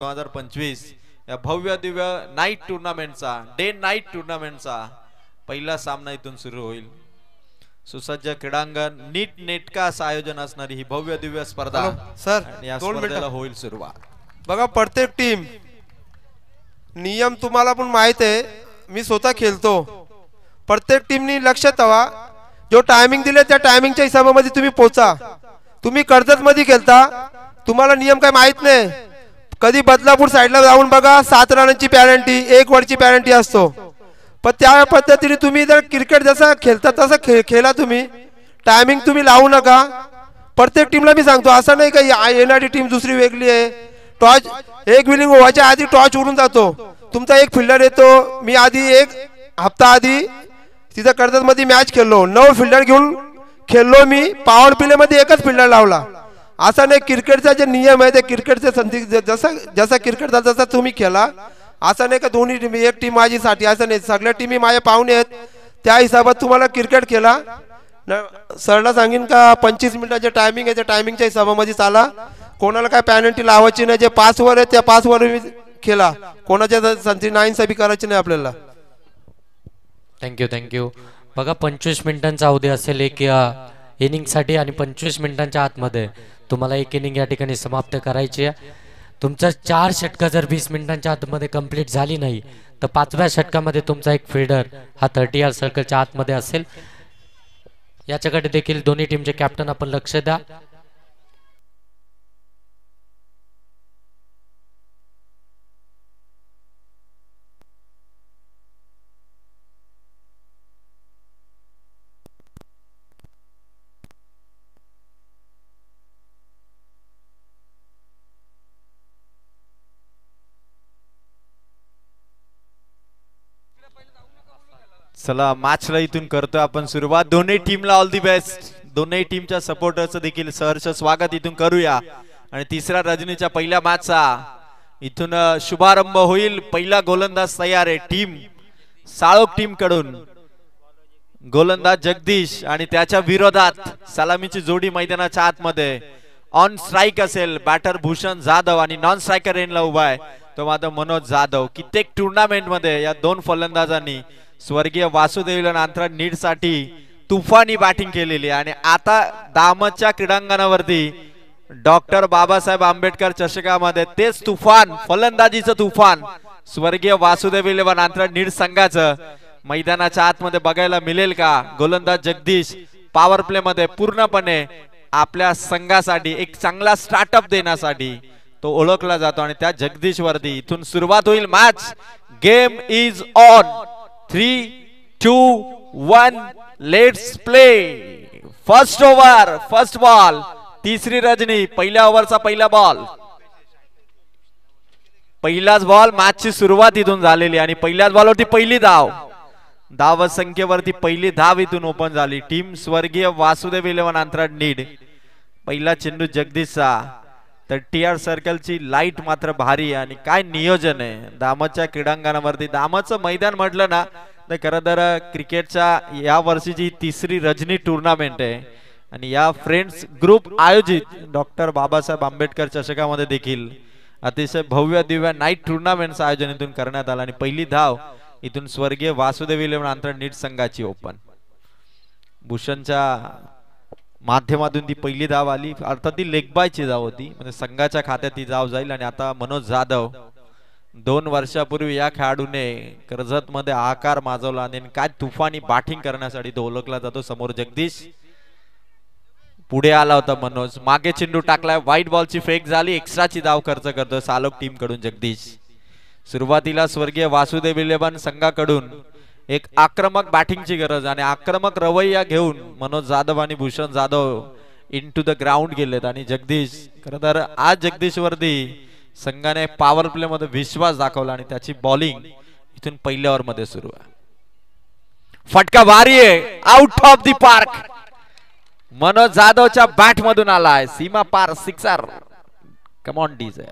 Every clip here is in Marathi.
2025 या भव्य दिव्य नाईट टूर्नामेंटचा डे नाईट टूर्नामेंटचा पहिला सामना इथून सुरू होईल। सुसज्ज क्रीडांगण नीट नेटका असं आयोजन असणारी ही भव्य दिव्य स्पर्धा सर आणि या 2 स्पर्धेला मिनिटं होईल सुरुवात। बघा प्रत्येक टीम नियम तुम्हाला पण माहित आहे, मी स्वतः खेळतो। प्रत्येक टीमनी लक्षात ठेवा, जो टायमिंग दिले त्या टायमिंगच्या हिशोबामध्ये तुम्ही पोहोचा। तुम्ही कर्जत मध्ये खेळता, तुम्हाला नियम काय माहित नाही। कधी बदलापूर साइडला जाऊन बघा, 7 रनांची पॅनल्टी 1 ओव्हरची पॅनल्टी असतो। पण त्या पद्धतीने तुम्ही जर क्रिकेट जसा खेळता तसं खेळा। तुम्ही टायमिंग तुम्ही लावू नका। प्रत्येक टीमला मी सांगतो, असं नाही का येणारी टीम दुसरी वेगळी आहे। टॉच एक विनिंग व्हायच्या आधी टॉच उडून जातो। तुमचा एक फिल्डर येतो। मी आधी एक हप्ता आधी तिथं कर्जत मध्ये मॅच खेळलो, 9 फिल्डर घेऊन खेळलो। मी पॉवर प्ले मध्ये एकच फिल्डर लावला। असा नाही, क्रिकेटचा जे नियम आहे ते क्रिकेटचे संधी जसा क्रिकेटचा जसा तुम्ही खेळा। असं नाही का दोन्ही टीम एक टीम माझीसाठी, असं नाही। सगळ्या टीमी माझ्या पाहुणे आहेत, त्या हिशोबात तुम्हाला क्रिकेट खेळा। सरला सांगेन का 25 मिनिटाचे टायमिंग आहे, त्या टायमिंगच्या हिशोबामध्ये चाला। कोणाला काय पॅनल्टी लावायची नाही। जे 5 वर आहे त्या 5 वर खेळा, कोणाच्या संधी नाईन्साबी करायची नाही आपल्याला। थँक्यू। बघा 25 मिनिटांचा अवधी असेल एक इनिंगसाठी आणि 25 मिनिटांच्या आतमध्ये तुम्हाला एक इनिंग या ठिकाणी समाप्त करायची आहे। तुमचा 4 षटकं जर 20 मिनिटांच्या आतमध्ये कंप्लीट झाली नाही तर 5व्या षटकामध्ये तुमचा एक फिल्डर हा 30 यार्ड सर्कलच्या आतमध्ये असेल। याच्याकडे देखील दोन्ही टीमचे कॅप्टन आपण लक्ष द्या। चला मॅचला इथून करतोय आपण सुरुवात। दोन्ही टीमला ऑल दी बेस्ट। दोन्ही टीमच्या सपोर्टरचं देखील सहर्ष स्वागत इथून करूया। आणि तिसऱ्या रजनीच्या पहिल्या मॅचचा इथून शुभारंभ होईल। पहिला गोलंदाज तयार आहे टीम साळोख टीम कडून। गोलंदाज जगदीश आणि त्याच्या विरोधात सलामीची जोडी मैदानाच्या आतमध्ये ऑन स्ट्राइक असेल बॅटर भूषण जाधव आणि नॉन स्ट्रायकर रेनला उभा आहे तो मात्र मनोज जाधव। कित्येक टुर्नामेंट मध्ये या दोन फलंदाजांनी स्वर्गीय वासुदेव आंतरा नीड साठी तुफानी बॅटिंग केलेली आणि आता दामतच्या क्रीडांगणावरती डॉक्टर बाबासाहेब आंबेडकर चषकामध्ये तेच तुफान फलंदाजीचं तुफान स्वर्गीय वासुदेव आंतरा नीड संघाचं मैदानाच्या आतमध्ये बघायला मिळेल का? गोलंदाज जगदीश पॉवर प्ले मध्ये पूर्णपणे आपल्या संघासाठी एक चांगला स्टार्टअप देण्यासाठी तो ओळखला जातो आणि त्या जगदीश वरती इथून सुरुवात होईल match. Game is on. 3, 2, 1 let's play. First over first ball. तिसरी रजनी पहिल्या ओव्हरचा पहिला बॉल। पहिलाच बॉल मॅचची सुरुवात इथून झालेली आणि पहिल्याच बॉलवरती पहिली धाव। धाव संख्येवरती पहिली धाव इथून ओपन झाली। टीम स्वर्गीय वासुदेव आंतरा नीड। पहिला चेंडू जगदीशचा तर टीआर सर्कलची लाईट मात्र भारी आणि काय नियोजन आहे दामतच्या क्रीडांगणावरती। दामतचं मैदान म्हटलं ना तर खरं तर क्रिकेटच्या या वर्षीची तिसरी रजनी टुर्नामेंट आहे आणि या फ्रेंड्स ग्रुप आयोजित डॉक्टर बाबासाहेब आंबेडकर चषकामध्ये देखील अतिशय भव्य दिव्य नाईट टुर्नामेंटचं आयोजन इथून करण्यात आलं आणि पहिली धाव इथून स्वर्गीय वासुदेव आंतरा नीट संघाची ओपन। भूषणच्या माध्यमातून ती पहिली धाव आली, अर्थात ती लेग बायची धाव होती म्हणजे संघाच्या खात्यात ती धाव जाईल। आणि आता मनोज जाधव 2 वर्षापूर्वी या खेळाडूने कर्जत मध्ये आकार माजवला आणि काय तुफानी बॅटिंग करण्यासाठी तो ओळखला जातो। समोर जगदीश पुढे आला होता मनोज, मागे चेंडू टाकलाय, व्हाईट बॉलची फेक झाली, एक्स्ट्राची धाव खर्च करतो सालोक टीम कडून जगदीश। सुरुवातीला स्वर्गीय वासुदेव संघाकडून एक आक्रमक बॅटिंगची गरज आणि आक्रमक रवैया घेऊन मनोज जाधव आणि Bhushan Jadhav into the ground गेलेत आणि जगदीश खरं तर आज जगदीश वरती संघाने पॉवर प्ले मध्ये विश्वास दाखवला आणि त्याची बॉलिंग इथून पहिल्या ओव्हर मध्ये सुरू आहे। फटका भारी आहे, out of the park. Manoj जाधवच्या बॅट मधून आलाय सीमा पार सिक्सर। Come on DJ.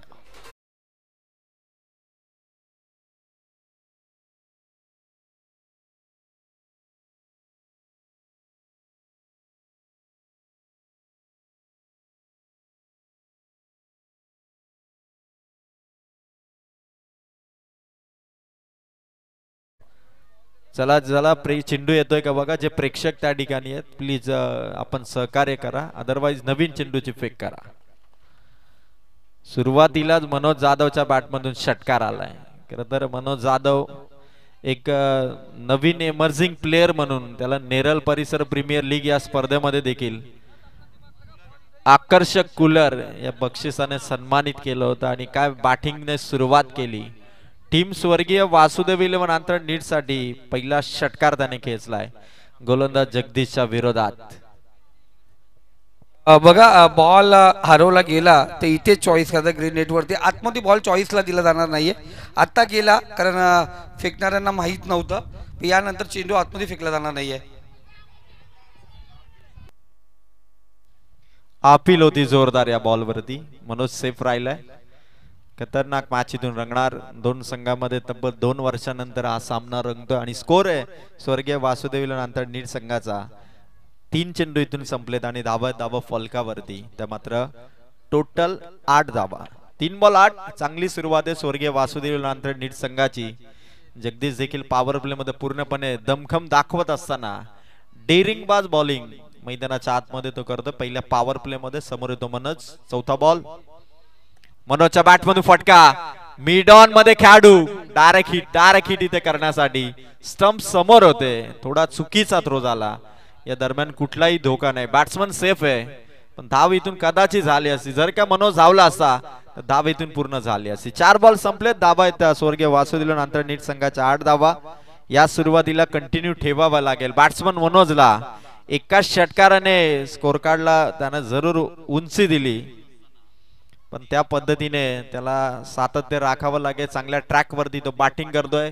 चला चला चेंडू येतोय का बघा, जे प्रेक्षक त्या ठिकाणी आहेत प्लीज आपण सहकार्य करा, अदरवाइज नवीन चेंडूची फेक करा. सुरुवातीलाच मनोज जाधवच्या बॅटमधून षटकार आलाय. खरं तर मनोज जाधव एक नवीन एमर्जिंग प्लेअर म्हणून त्याला नेरळ परिसर प्रीमियर लीग या स्पर्धेमध्ये देखील आकर्षक कूलर या बक्षिसाने सन्मानित केलं होतं आणि काय बॅटिंगने सुरुवात केली. टीम स्वर्गीय वासुदेव इलेव्हन आंतरण नीट साठी पहिला षटकार त्याने खेचलाय गोलंदाज जगदीशच्या विरोधात. बघा बॉल हरवला गेला तर इथे चॉईस करता ग्रीन नेटवरती, आतमध्ये बॉल चॉईसला दिला जाणार नाहीये. आत्ता गेला कारण फेकणाऱ्यांना माहीत नव्हतं, यानंतर चेंडू आतमध्ये फेकला जाणार नाहीये. अपील होती जोरदार या बॉलवरती, मनोज सेफ राहिलाय. खतरनाक मॅच इथून रंगणार. दोन संघामध्ये तब्बल 2 वर्षानंतर हा सामना रंगतो आणि स्कोर आहे स्वर्गीय वासुदेव इलेव्हन आंतरण नीट संघाचा 3 चेंडू इथून संपलेत आणि धाबा फलकावरती. त्या मात्र टोटल 8 धाबा, 3 बॉल 8. चांगली सुरुवात आहे स्वर्गीय वासुदेव आंतरण नीट संघाची. जगदीश देखील पॉवर प्ले मध्ये पूर्णपणे दमखम दाखवत असताना डेअरिंगबाज बॉलिंग मैदानाच्या आतमध्ये तो करतो. पहिल्या पॉवर प्ले मध्ये समोर येतो मनोज. चौथा बॉल, मनोजच्या बॅट मधून फटका, मिड ऑन मध्ये खेळाडू डायरेक्ट हिट इथे करण्यासाठी स्टंप समोर होते. थोडा चुकीचा थ्रो झाला. या दरम्यान कुठलाही धोका नाही, बॅट्समन सेफ आहे. पण धाव इथून कदाचित झाली असती, जर का मनोज धावला असता तर धाव इथून पूर्ण झाली असती. 4 बॉल संपलेत, धाबा आहेत स्वर्गीय वासुदेव आंतरण नीट संघाच्या 8 धाबा. या सुरुवातीला कंटिन्यू ठेवावा लागेल. बॅट्समन मनोजला एकाच षटकाराने स्कोर कार्डला त्याने जरूर उंची दिली, पण त्या पद्धतीने त्याला सातत्य राखावं लागेल. चांगल्या ट्रॅक वरती तो बॅटिंग करतोय.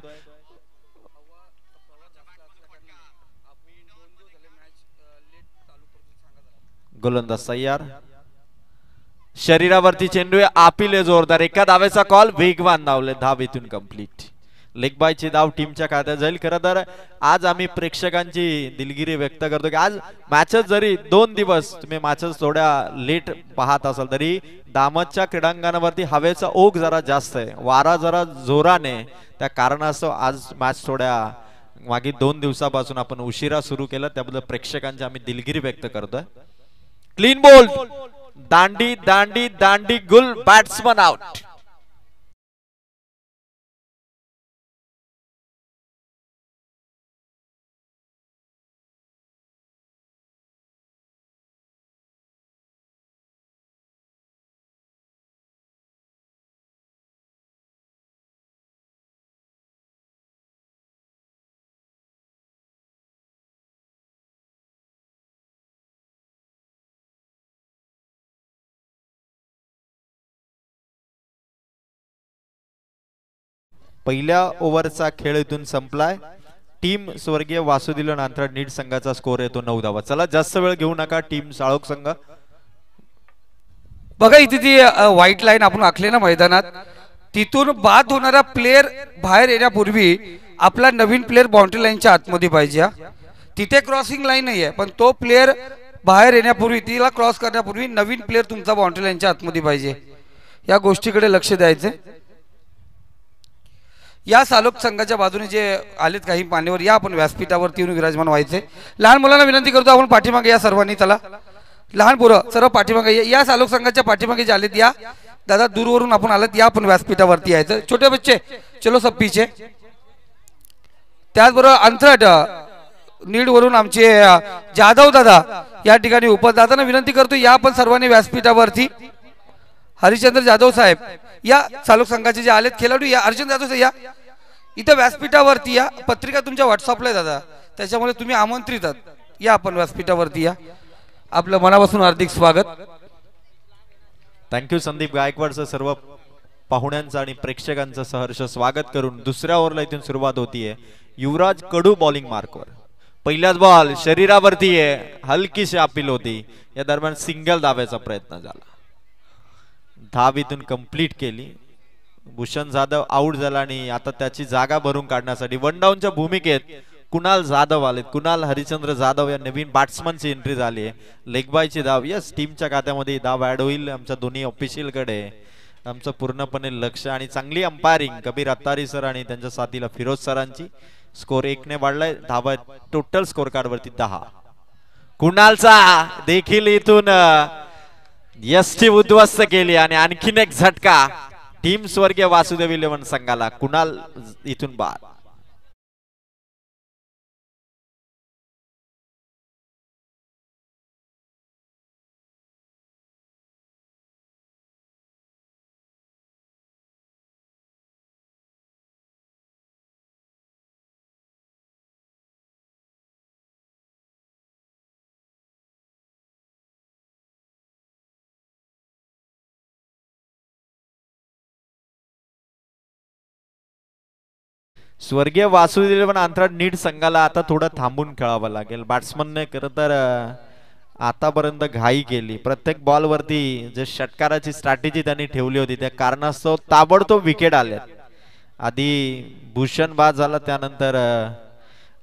गोलंदाज तयार, शरीरावरती चेंडू अपील जोरदार. एका धावेचा कॉल, वेगवान धावले, धाव इथून कंप्लीट. लेग बायची धाव टीमच्या खात्यात जाईल. खरं तर आज आम्ही प्रेक्षकांची दिलगिरी व्यक्त करतो की आज मॅचेस जरी 2 दिवस तुम्ही मॅचेस थोड्या लेट पाहत असाल तरी दामतच्या क्रीडांगणावरती हवेचा ओघ जरा जास्त आहे, वारा जरा जोराने. त्या कारणास्तव आज मॅच थोड्या मागील 2 दिवसापासून आपण उशिरा सुरू केला, त्याबद्दल प्रेक्षकांची आम्ही दिलगिरी व्यक्त करतोय. क्लीन बोल्ड, दांडी दांडी दांडी गुल, बॅट्समन आउट. पहिल्या ओव्हरचा खेळ इथून संपलाय. टीम स्वर्गीय वासुदेव आंतरण नीट संघाचा स्कोर येतो 9 धावा. चला जास्त वेळ घेऊ नका. टीम साळोख संघ बघा इथे ती व्हाईट लाईन आपण आखली ना मैदानात, तिथून बाद होणारा प्लेयर बाहेर येण्यापूर्वी आपला नवीन प्लेयर बाउंड्री लाईनच्या आतमध्ये पाहिजे. तिथे क्रॉसिंग लाईन नाही आहे, पण तो प्लेयर बाहेर येण्यापूर्वी, तिला क्रॉस करण्यापूर्वी नवीन प्लेयर तुमचा बाउंड्री लाईनच्या आतमध्ये पाहिजे. या गोष्टीकडे लक्ष द्यायचं. या सालोक संघाच्या बाजूने जे आलेत काही मान्यवर, या आपण व्यासपीठावरती येऊन विराजमान व्हायचे. लहान मुलांना विनंती करतो आपण पाठीमागे या सर्वांनी. चला लहान पोरं सर्व पाठीमागे या सालोक संघाच्या पाठीमागे जे आलेत या. दादा दूरवरून आपण आलात, या आपण व्यासपीठावरती यायचं. छोटे बच्चे चलो सब पीछे. त्याचबरोबर अंतरट नीड वरून आमचे जाधव दादा या ठिकाणी उपदादांना विनंती करतो, या आपण सर्वांनी व्यासपीठावरती. हरिश्चंद्र जाधव साहेब या चालक संघाचे जे आलेत खेळाडू, या अर्जुन जाधव साहेब या इथं व्यासपीठावरती या. पत्रिका तुमच्या व्हॉट्सअपला आहे दादा, त्याच्यामुळे तुम्ही आमंत्रित आहात. या आपण व्यासपीठावरती या. आपलं मनापासून हार्दिक स्वागत. थँक्यू संदीप गायकवाडचं सर्व पाहुण्यांचं आणि प्रेक्षकांचं सहर्ष स्वागत करून दुसऱ्या ओव्हरला इथून सुरुवात होतीये. युवराज कडू बॉलिंग मार्कवर. पहिलाच बॉल शरीरावरती आहे, हलकीशी अपील होती. या दरम्यान सिंगल धाव्याचा प्रयत्न झाला, धाव इथून कंप्लीट केली. भूषण जाधव आउट झाला आणि आता त्याची जागा भरून काढण्यासाठी वन डाऊनच्या भूमिकेत कुणाल जाधव आलेत. कुणाल हरिचंद्र जाधव या नवीन बॅट्समनची एंट्री झाली आहे. लेग बायची धाव. यस, टीमच्या खात्यामध्ये धाव ऍड होईल. आमच्या दोन्ही ऑफिशियल कडे आमचं पूर्णपणे लक्ष आणि चांगली अंपायरिंग कबीर अत्तारी सर आणि त्यांच्या साथीला फिरोज सरांची. स्कोर 1 ने वाढलाय. धावा टोटल स्कोर कार्ड वरती 10. कुणालचा देखील इथून यष्टी उद्ध्वस्त केली आणि आणखीन एक झटका टीम स्वर्गीय वासुदेव 11 संघाला. कुणाल इथून बाद. स्वर्गीय वासुदेव अंतराळ नीट संघाला आता थोडं थांबून खेळावं लागेल. बॅट्समनने खरं तर आतापर्यंत घाई केली. प्रत्येक बॉल वरती जे षटकाराची स्ट्रॅटेजी त्यांनी ठेवली होती त्या कारणास्तव ताबडतोब विकेट आल्या. आधी भूषण बाद झाला, त्यानंतर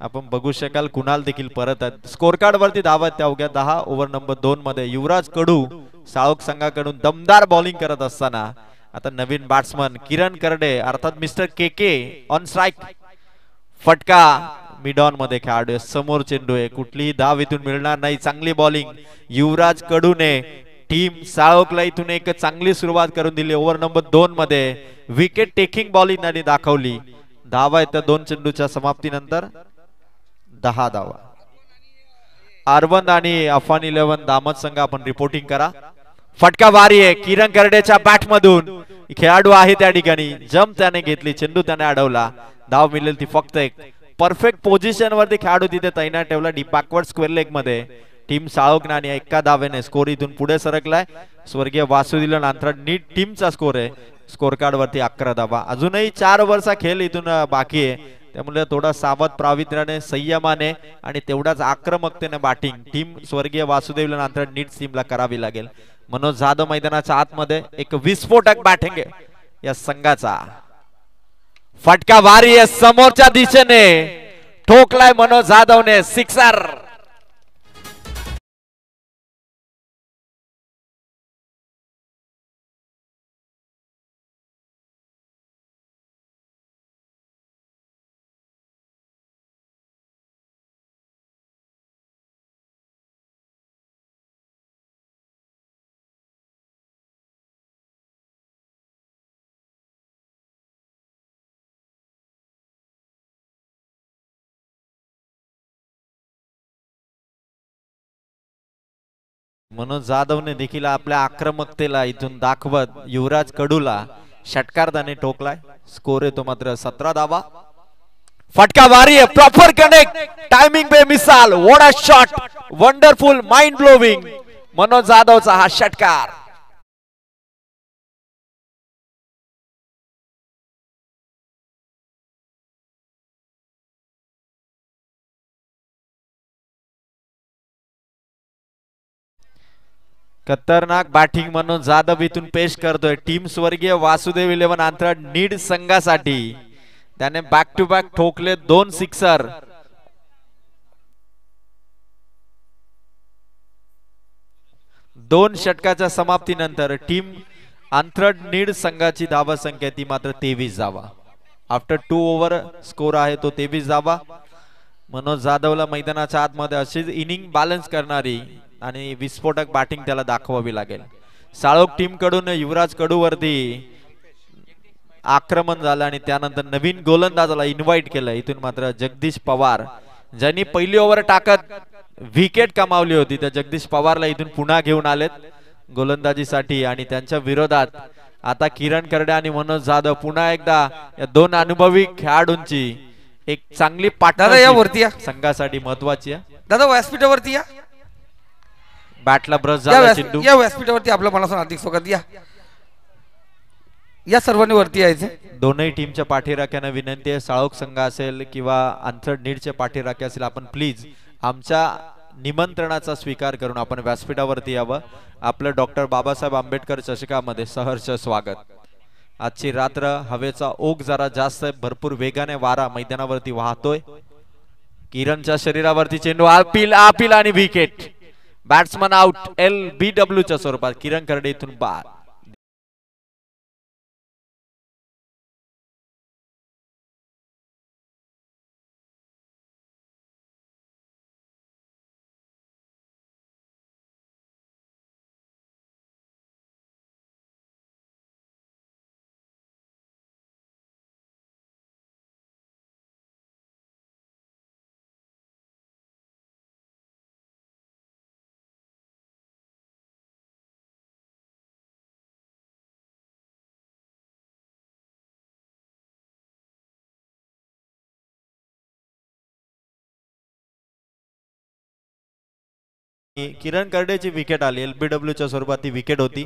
आपण बघू शकाल कुणाल देखील परत आहेत. स्कोर कार्ड वरती धावा त्या अवघ्या 10. ओव्हर नंबर 2 मध्ये युवराज कडू साळोख संघाकडून दमदार बॉलिंग करत असताना आता नवीन बॅट्समन किरण करडे अर्थात मिस्टर के ऑन स्ट्राइक. फटका मिड ऑन मध्ये खेळाडू समोर चेंडू आहे, कुठलीही धाव इथून मिळणार नाही. चांगली बॉलिंग युवराज कडूने टीम साळोखला इथून एक चांगली सुरुवात करून दिली. ओव्हर नंबर 2 मध्ये विकेट टेकिंग बॉलिंग त्यांनी दाखवली. धावा येत्या 2 चेंडूच्या समाप्तीनंतर 10 धावा. अरविंद आणि अफान 11 दामत संघ आपण रिपोर्टिंग करा. फटका वारी आहे किरण करडेच्या बॅट मधून. खेळाडू आहे त्या ठिकाणी, जम्प त्याने घेतली, चेंडू त्याने अडवला. धाव मिळेल ती फक्त एक. परफेक्ट पोझिशन वरती खेळाडू तिथे तैनात ठेवला डीप बॅकवर्ड स्क्वेअर लेग मध्ये. टीम साळोखना आणि एका धावेने स्कोर इथून पुढे सरकलाय. स्वर्गीय वासुदेव अंतराळ नीट टीमचा स्कोर आहे. स्कोर कार्ड वरती 11 धावा. अजूनही 4 ओव्हरचा खेळ इथून बाकी आहे, त्यामुळे थोडा सावध प्रावित्र्याने संयमाने आणि तेवढाच आक्रमकतेने बॅटिंग टीम स्वर्गीय वासुदेव अंतराळ नीट टीमला करावी लागेल. मनोज जाधव मैदानाच्या आतमध्ये एक विस्फोटक बॅटिंग आहे या संघाचा. फटका वारी आहे समोरच्या दिशेने, ठोकलाय मनोज जाधवने, सिक्सर. मनोज जाधवने देखील आपल्या आक्रमकतेला इथून दाखवत युवराज कडूला षटकार त्याने ठोकलाय. स्कोर येतो मात्र 17 धावा. फटका वारी आहे, प्रॉपर कनेक्ट, टायमिंग पे मिसाल. What a shot, wonderful, mind blowing Manoj जाधवचा हा षटकार. खतरनाक बॅटिंग मनोज जाधव इथून पेश करतोय. टीम स्वर्गीय वासुदेव 11 अंतराळ नीड संघासाठी त्याने बॅक टू बॅक ठोकले 2 सिक्सर. दोन षटकाच्या समाप्तीनंतर टीम अंतराळ नीड संघाची धावा संख्या ती मात्र 23 धावा. आफ्टर 2 ओव्हर स्कोर आहे तो 23 धावा. मनोज जाधवला मैदानाच्या आतमध्ये अशीच इनिंग बॅलन्स करणारी आणि विस्फोटक बॅटिंग त्याला दाखवावी लागेल. साळोख टीम कडून युवराज कडू वरती आक्रमण झालं आणि त्यानंतर नवीन गोलंदाजाला इन्व्हाइट केलं. इथून मात्र जगदीश पवार ज्यांनी पहिली ओव्हर टाकत विकेट कमावली होती त्या जगदीश पवारला इथून पुन्हा घेऊन आलेत गोलंदाजीसाठी. आणि त्यांच्या विरोधात आता किरण करडे आणि मनोज जाधव पुन्हा एकदा या 2 अनुभवी खेळाडूंची एक चांगली पार्टनरशिप संघासाठी महत्वाची आहे. दादा व्यासपीठावरती या, बॅटला ब्रश झाला चेंडू. या व्यासपीठावरती आपलं मनापासून हार्दिक स्वागत. या सर्वांनी वरती यायचे. दोनही टीमच्या पाठीराख्यांना विनंती आहे, साळोख संघ असेल किंवा अंतराळ नीडचे पाठीराखे असेल, आपण प्लीज आमच्या निमंत्रणाचा स्वीकार करून आपण व्यासपीठावरती यावं. आपलं डॉक्टर बाबासाहेब आंबेडकर चषकामध्ये सहर्ष स्वागत. आजची रात्र हवेचा ओघ जरा जास्त आहे, भरपूर वेगाने वारा मैदानावरती वाहतोय. किरणच्या शरीरावरती चेंडू आपिल आणि विकेट. Batsman out. LBW च्या स्वरूपात किरण करडे इथून बाद. आणि किरण करडेची विकेट आली. LBW च्या स्वरूपात ती विकेट होती.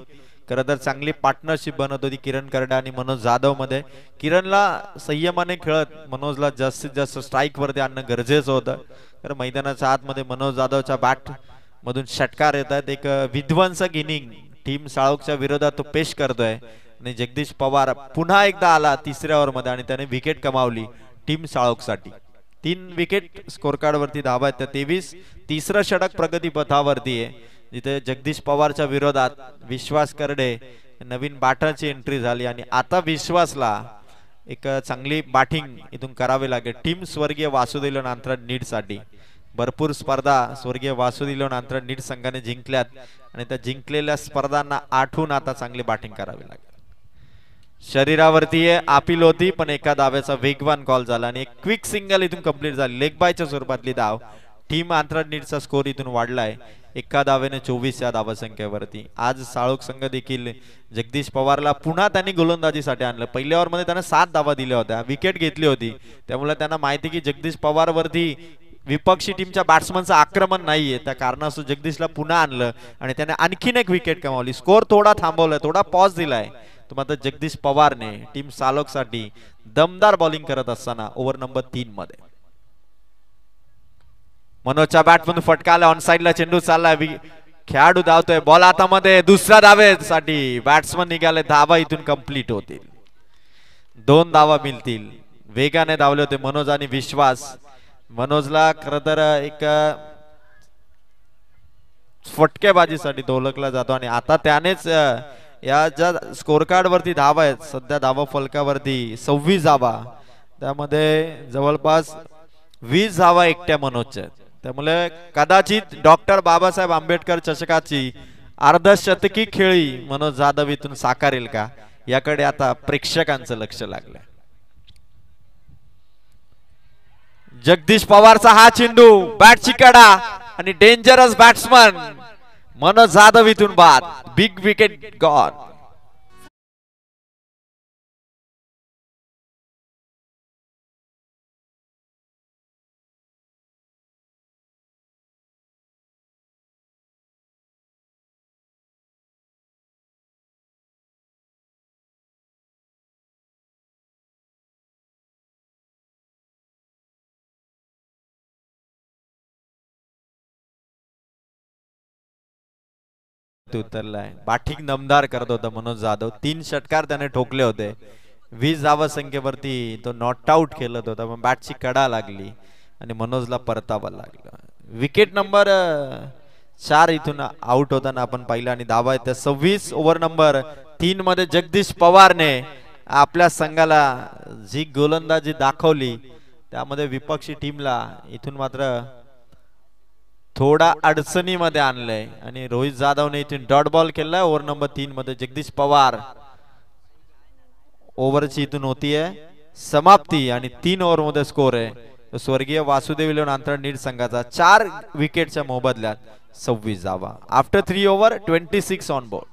खरं तर चांगली पार्टनरशिप बनत होती किरण करडे आणि मनोज जाधव मध्ये. किरणला संयमाने खेळत मनोजला जास्तीत जास्त स्ट्राईक वरती आणणं गरजेचं होतं. तर मैदानाच्या आतमध्ये मनोज जाधवच्या बॅट मधून षटकार येत आहेत. एक विध्वंसक इनिंग टीम साळोखच्या विरोधात तो पेश करतोय आणि जगदीश पवार पुन्हा एकदा आला तिसऱ्या ओव्हर मध्ये आणि त्याने विकेट कमावली टीम साळोखसाठी. 3 विकेट स्कोर कार्ड वरती धावा आहेत त्या 23. तिसरं षटक प्रगती पथावरती आहे जिथे जगदीश पवारच्या विरोधात विश्वास करडे नवीन बॅटरची एंट्री झाली आणि आता विश्वासला एक चांगली बॅटिंग इथून करावी लागेल टीम स्वर्गीय वासुदेव नांथरा नीड साठी. भरपूर स्पर्धा स्वर्गीय वासुदेव नांथरा नीड संघाने जिंकल्यात आणि त्या जिंकलेल्या स्पर्धांना आठवून आता चांगली बॅटिंग करावी लागेल. शरीरावरती अपील होती पण एका धाव्याचा वेगवान कॉल झाला आणि एक क्विक सिंगल इथून कंप्लीट झाली. लेग बायच्या स्वरूपातली धाव. टीम आंध्रा नीडचा स्कोर इथून वाढलाय एका धावेने 24 या धावसंख्येवरती. आज साळोख संघ देखील जगदीश पवारला पुन्हा त्यांनी गोलंदाजीसाठी आणलं. पहिल्या ओव्हर मध्ये त्यांना 7 धावा दिल्या होत्या, विकेट घेतली होती. त्यामुळे त्यांना माहिती की जगदीश पवार वरती विपक्षी टीमच्या बॅट्समनचं आक्रमण नाहीये. त्या कारणास्तव जगदीशला पुन्हा आणलं आणि त्याने आणखीन एक विकेट कमावली. स्कोर थोडा थांबवलाय, थोडा पॉज दिलाय. तो मात्र जगदीश पवारने टीम सालोक साठी दमदार बॉलिंग करत असताना ओव्हर नंबर 3 मध्ये मनोजच्या बॅटमधून फटका आला. ऑन साइडला चेंडू चाललाय, खेळाडू धावतोय. बॉल हातामध्ये, दुसऱ्या धावेसाठी बॅट्समन निघाले. धावा इथून कंप्लीट होतील. 2 धावा मिळतील. वेगाने धावले होते मनोज आणि विश्वास. मनोजला खरं तर एक फटकेबाजीसाठी ओळखला जातो आणि आता त्यानेच या ज्या स्कोर कार्ड वरती धावा आहेत सध्या धावा फलकावरती 26 धावा, त्यामध्ये जवळपास 20 धावा एकट्या मनोजच्या आहेत. त्यामुळे कदाचित डॉक्टर बाबासाहेब आंबेडकर चषकाची अर्धशतकी खेळी मनोज जाधव इथून साकारेल का याकडे आता प्रेक्षकांचं लक्ष लागलंय. जगदीश पवारचा हा चेंडू, बॅटची कडा आणि डेंजरस बॅट्समन मनोज जाधव इथून बाद. Big wicket gone. उतरलाय. बॅटिंग दमदार करत होता मनोज जाधव. 3 षटकार त्याने ठोकले होते. 20 धावा संख्येवरती तो नॉट आउट खेळत होता पण बॅटची कडा लागली आणि मनोजला परतावा लागला. विकेट नंबर 4 इथून आउट होताना आपण पाहिलं आणि धावा येते 26. ओव्हर नंबर 3 मध्ये जगदीश पवारने आपल्या संघाला जी गोलंदाजी दाखवली त्यामध्ये विपक्षी टीमला इथून मात्र थोडा अडचणीमध्ये आणलंय आणि रोहित जाधवने इथून डॉट बॉल केलाय. ओव्हर नंबर 3 मध्ये जगदीश पवार. ओव्हरची इथून होतीये समाप्ती आणि 3 ओव्हर मध्ये स्कोर आहे स्वर्गीय वासुदेव नांथरा नीड संघाचा 4 विकेटच्या मोबदल्यात 26 धावा. After 3 over 26 on board.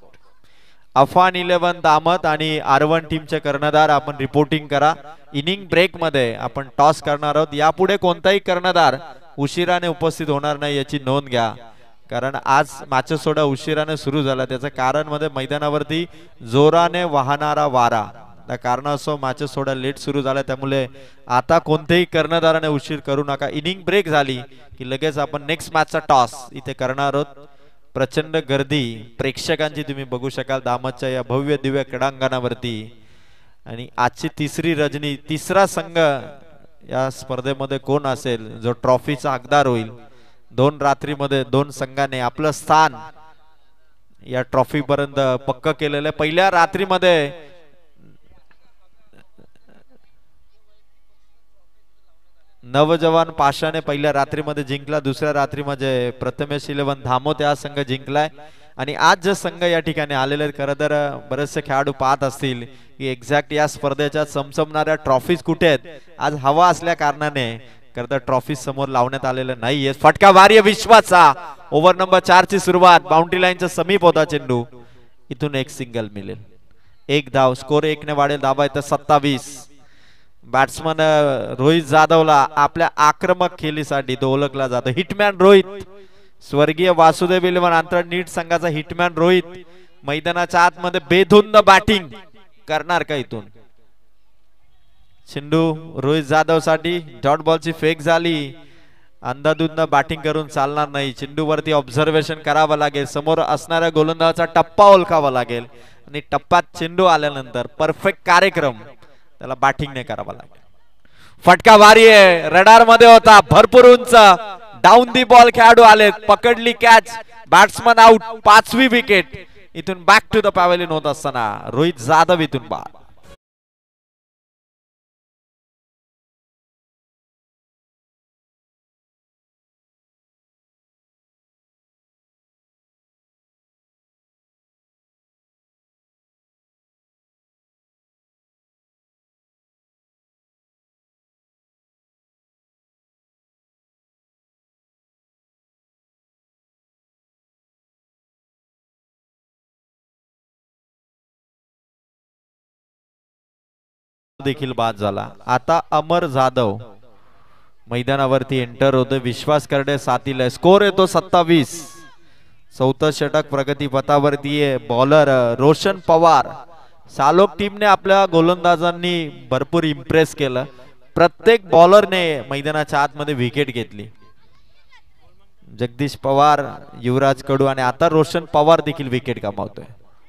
Afan 11 दामत आणि R1 टीमचे कर्णधार आपण रिपोर्टिंग करा. इनिंग ब्रेक मध्ये आपण टॉस करणार आहोत. यापुढे कोणताही कर्णधार उशिराने उपस्थित होणार नाही याची नोंद घ्या, कारण आज मॅच थोडा उशिराने सुरू झाला. त्याचं कारण मध्ये मैदानावरती जोराने वाहणारा वारा, त्या कारणास्तव मॅच थोडा लेट सुरू झाला. त्यामुळे आता कोणत्याही कर्णधाराने उशीर करू नका. इनिंग ब्रेक झाली की लगेच आपण नेक्स्ट मॅचचा टॉस इथे करणार आहोत. प्रचंड गर्दी प्रेक्षकांची तुम्ही बघू शकाल दामतच्या या भव्य दिव्य क्रीडांगणावरती. आणि आजची तिसरी रजनी, तिसरा संघ या स्पर्धेमध्ये कोण असेल जो ट्रॉफीचा हकदार होईल. 2 रात्रीमध्ये 2 संघाने आपलं स्थान या ट्रॉफी पर्यंत पक्क केलेलं आहे. पहिल्या रात्रीमध्ये नवजवान पाशाने पहिल्या रात्रीमध्ये जिंकला. दुसऱ्या रात्रीमध्ये प्रथमेश 11 धामोत हा संघ जिंकलाय. आणि आज जे संघ या ठिकाणी आलेले आहेत खरं तर बरेचसे खेळाडू पाहत असतील की एक्झॅक्ट या स्पर्धेच्या चमचमणाऱ्या ट्रॉफीज कुठे आहेत. आज हवा असल्या कारणाने खरं तर ट्रॉफी समोर लावण्यात आलेलं नाहीये. फटका भारी विश्वाचा. ओव्हर नंबर 4 ची सुरुवात. बाउंड्री लाईनच्या समीप होता चेंडू. इथून एक सिंगल मिळेल. 1 धाव. स्कोर 1 ने वाढेल. धावा येतं 27. बॅट्समन रोहित जाधवला आपल्या आक्रमक खेळीसाठी तो ओळखला जातो. हिटमॅन रोहित स्वर्गीय वासुदेव इलेव्हन आंतरड नीट संघाचा हिटमॅन रोहित मैदानाच्या आतमध्ये बेधुंद बॅटिंग करणार का इथून? चेंडू रोहित जाधव साठी डॉट बॉलची फेक झाली. अंधाधुंद बॅटिंग करून चालणार नाही. चेंडूवरती ऑब्झर्वेशन करावं लागेल. समोर असणाऱ्या गोलंदाजाचा टप्पा ओळखावा लागेल आणि टप्प्यात चेंडू आल्यानंतर परफेक्ट कार्यक्रम त्याला बॅटिंग ने करावा लागेल. फटका भारी आहे. रडार मध्ये होता. भरपूर उंच डाऊन दी बॉल खेळाडू आले. पकडली कॅच. Batsman out. 5वी विकेट. इथून बॅक टू द पॅव्हेलियन होत असताना रोहित जाधव इथून बाद. देखील बाद झाला. आता अमर जाधव मैदानावरती एंटर होते. विश्वास करडे साथीला. स्कोर येतो 27. चौथं षटक प्रगती पथावरती आहे. बॉलर रोशन पवार. सालोक टीमने आपल्या गोलंदाजांनी भरपूर इम्प्रेस केलं. प्रत्येक बॉलरने मैदानाच्या आतमध्ये विकेट घेतली. जगदीश पवार, युवराज कडू आणि आता रोशन पवार देखील विकेट गमावतोय.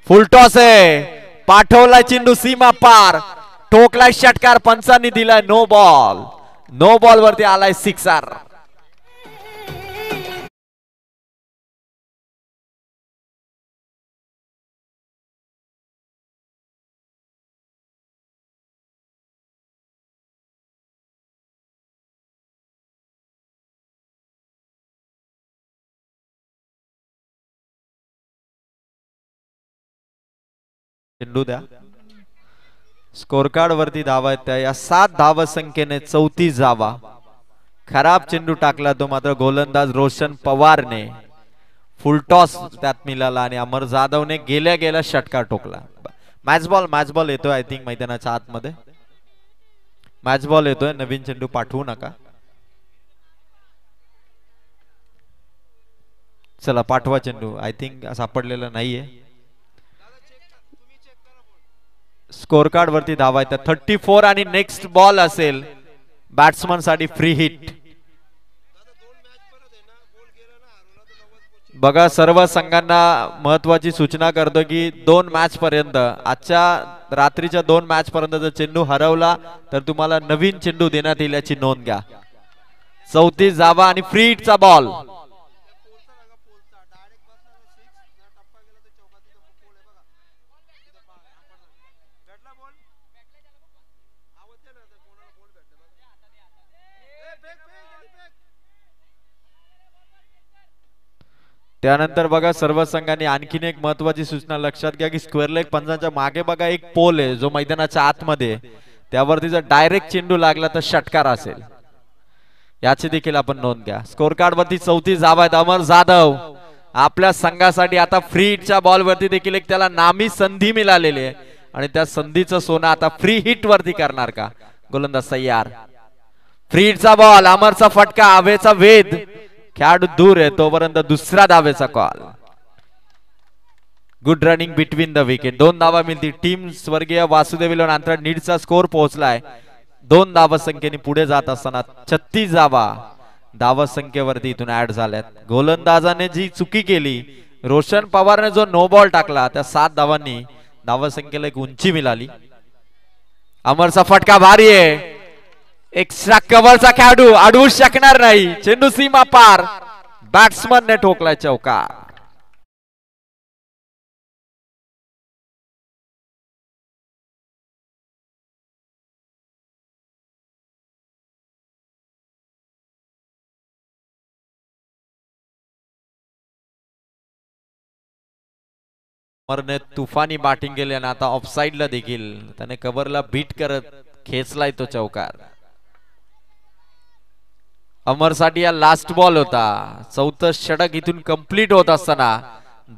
फुल टॉस आहे. पाठवला चेंडू सीमा पार. ठोकलाय षटकार. पंचांनी दिलाय नो बॉल. नो बॉल वरती आलाय सिक्सर. चेंडू द्या. स्कोर कार्ड वरती धावा आहेत त्या. या 7 धाव संख्येने 34 धावा. खराब चेंडू टाकला तो मात्र गोलंदाज रोशन पवारने. फुल टॉस त्यात मिळाला आणि अमर जाधवने गेल्या गेल्या षटकार ठोकला. मॅच बॉल येतोय आय थिंक मैदानाच्या आतमध्ये. मॅच बॉल येतोय. नवीन चेंडू पाठवू नका. चला पाठवा चेंडू. आय थिंक सापडलेला नाहीये. स्कोर कार्ड वरती धावा येतात 34 आणि नेक्स्ट बॉल असेल बॅट्समन साठी फ्री हिट. बघा सर्व संघांना महत्वाची सूचना करतो की 2 मॅच पर्यंत, आजच्या रात्रीच्या 2 मॅच पर्यंत जर चेंडू हरवला तर तुम्हाला नवीन चेंडू देण्यात येईल याची नोंद घ्या. 34 धावा आणि फ्री हिटचा बॉल. त्यानंतर बघा सर्व संघांनी आणखीन एक महत्वाची सूचना लक्षात घ्या की स्क्वेअर लेग पंचांच्या मागे बघा एक पोल आहे जो मैदानाच्या आतमध्ये. त्यावरती जर डायरेक्ट चेंडू लागला तर षटकार असेल. याची देखील आपण नोंद घ्या. स्कोर कार्ड वरती 34 धावा आहेत. अमर जाधव आपल्या संघासाठी आता फ्री हिटच्या बॉल वरती देखील एक त्याला नामी संधी मिळालेली आहे आणि त्या संधीचं सोनं आता फ्री हिट वरती करणार का? गोलंदाज तयार. Free हिटचा ball. अमरचा फटका. हवेचा वेध. खेळाडू दूर आहे तोपर्यंत दुसरा धावेचा call. Good running between the wicket. 2 धावा मिळतील. टीम स्वर्गीय वासुदेव इलेव्हन आंतरड नीडचा स्कोर पोहोचलाय 2 धावा संख्येने पुढे जात असताना 36 धावा धावा संख्येवरती इथून ऍड झाल्यात. गोलंदाजाने जी चुकी केली, रोशन पवारने जो नो बॉल टाकला, त्या 7 धावांनी धावा संख्येला एक उंची मिळाली. अमरचा फटका भारी आहे. एक्स्ट्रा कव्हरचा खेळाडू अडवू शकणार नाही. चेंडू सीमा पार. बॅट्समनने ठोकलाय चौकार. अमरने तुफानी बॅटिंग केली आणि आता ऑफसाइडला देखील त्याने कव्हरला बीट करत खेचलाय तो चौकार. अमरसाठी या लास्ट बॉल होता. 4थं षटक इथून कंप्लीट होत असताना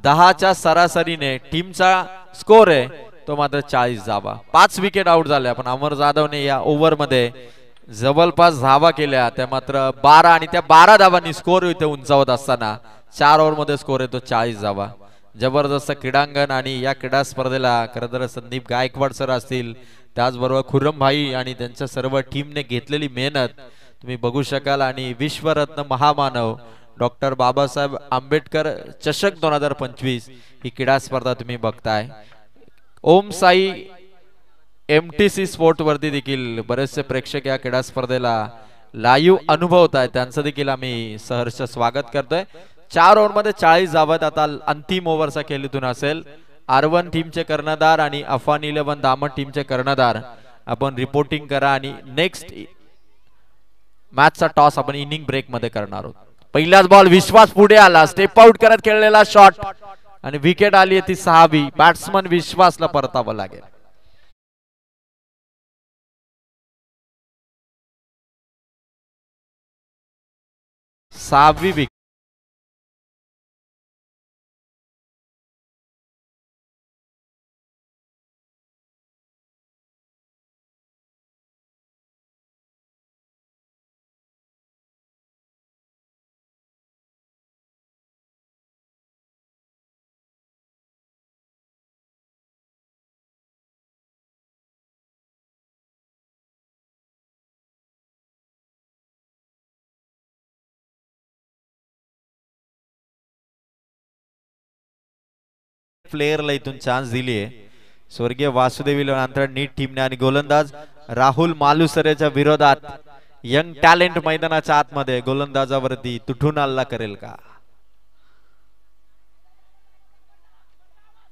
10च्या सरासरीने टीमचा स्कोर आहे तो मात्र 40 धावा. 5 विकेट आउट झाल्या पण अमर जाधवने या ओव्हर मध्ये जवळपास धावा केल्या त्या मात्र 12 आणि त्या 12 धावांनी स्कोर इथे उंचावत असताना 4 ओव्हरमध्ये स्कोर येतो 40 धावा. जबरदस्त क्रीडांगण आणि या क्रीडा स्पर्धेला खरं तर संदीप गायकवाड सर असतील, त्याचबरोबर खुर्रम भाई आणि त्यांच्या सर्व टीमने घेतलेली मेहनत तुम्ही बघू शकाल. आणि विश्वरत्न महामानव डॉक्टर बाबासाहेब आंबेडकर चषक 2025 ही क्रीडा स्पर्धा तुम्ही बघताय. ओम साई MTC स्पोर्ट वरती देखील बरेचसे प्रेक्षक या क्रीडा स्पर्धेला लाईव्ह अनुभवत आहेत, त्यांचं देखील आम्ही सहर्ष स्वागत करतोय. 4 ओव्हरमध्ये 40 धावा. आता अंतिम ओव्हरचा खेळीतून असेल. R1 टीमचे कर्णधार आणि अफान 11 दामण टीमचे कर्णधार आपण रिपोर्टिंग करा आणि नेक्स्ट मॅचचा टॉस आपण इनिंग ब्रेक मध्ये करणार आहोत. पहिलाच बॉल विश्वास पुढे आला, स्टेप आउट करत खेळलेला शॉट आणि विकेट आली ती 6वी. बॅट्समन विश्वासला परतावं लागेल. 6वी विकेट. प्लेयरला इथून चान्स दिलीये स्वर्गीय वासुदेव विलवनांतर नीट टीमने आणि गोलंदाज राहुल मालुसरेच्या विरोधात यंग टॅलेंट मैदानाच्या आतमध्ये गोलंदाजावरती तुटून हल्ला करेल का?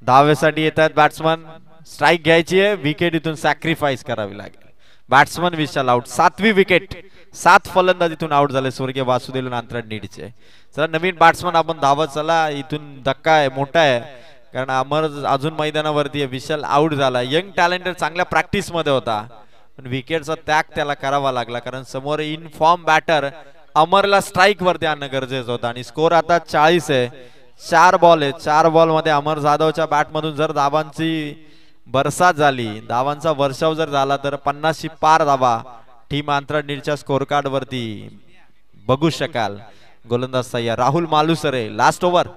धावेसाठी येतात बॅट्समन. स्ट्राइक घ्यायची आहे, विकेट इथून सॅक्रिफाइस करावी लागेल. बॅट्समन विशाल आउट. 7वी विकेट. 7 फलंदाज इथून आउट झाले स्वर्गीय वासुदेव विलवनांतर नीटचे. चला नवीन बॅट्समन आपण धावत चला. इथून धक्का आहे, मोठा आहे, कारण अमर अजून मैदानावरती आहे. विशाल आउट झाला. यंग टॅलेंटेड चांगल्या प्रॅक्टिस मध्ये होता, पण विकेटचा त्याग त्याला करावा लागला, कारण समोर इन फॉर्म बॅटर अमरला स्ट्राइक वरती आणणं गरजेचं होतं. आणि स्कोर आता 40 आहे. 4 बॉल आहे. 4 बॉल मध्ये अमर जाधवच्या बॅट मधून जर धावांची बरसात झाली, धावांचा वर्षाव जर झाला तर 50शी पार धावा टीम आंतरड नीडच्या स्कोर कार्ड वरती बघू शकाल. गोलंदाज सय्या राहुल मालुसरे. Last over.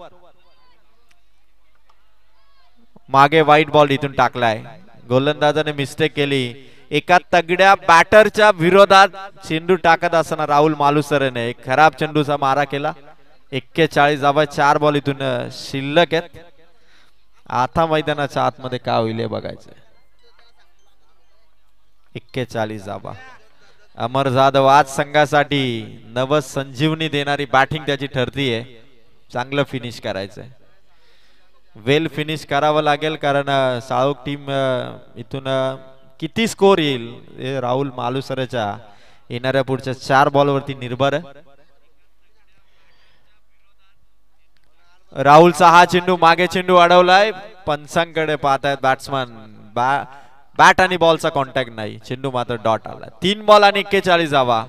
मागे व्हाईट बॉल इथून टाकलाय. गोलंदाजाने मिस्टेक केली. एका तगड्या बॅटरच्या विरोधात चेंडू टाकत असताना राहुल मालुसरेने एक खराब चेंडूचा मारा केला. 41 धावा. 4 बॉल इथून शिल्लक आहेत. आता मैदानाच्या आतमध्ये काय होईल हे बघायचं. 41 धावा. अमर जाधव आज संघासाठी नव संजीवनी देणारी बॅटिंग त्याची ठरतीये. चांगलं फिनिश करायचंय, वेल फिनिश करावं लागेल, कारण साळोख टीम इथून किती स्कोर येईल हे राहुल मालुसरेच्या येणाऱ्या पुढच्या 4 बॉल वरती निर्भर आहे. राहुलचा हा चेंडू, मागे चेंडू अडवलाय. पंचांकडे पाहतायत बॅट्समन. बॅट आणि बॉलचा कॉन्टॅक्ट नाही, चेंडू मात्र डॉट आला. 3 बॉल आणि 41 धावा.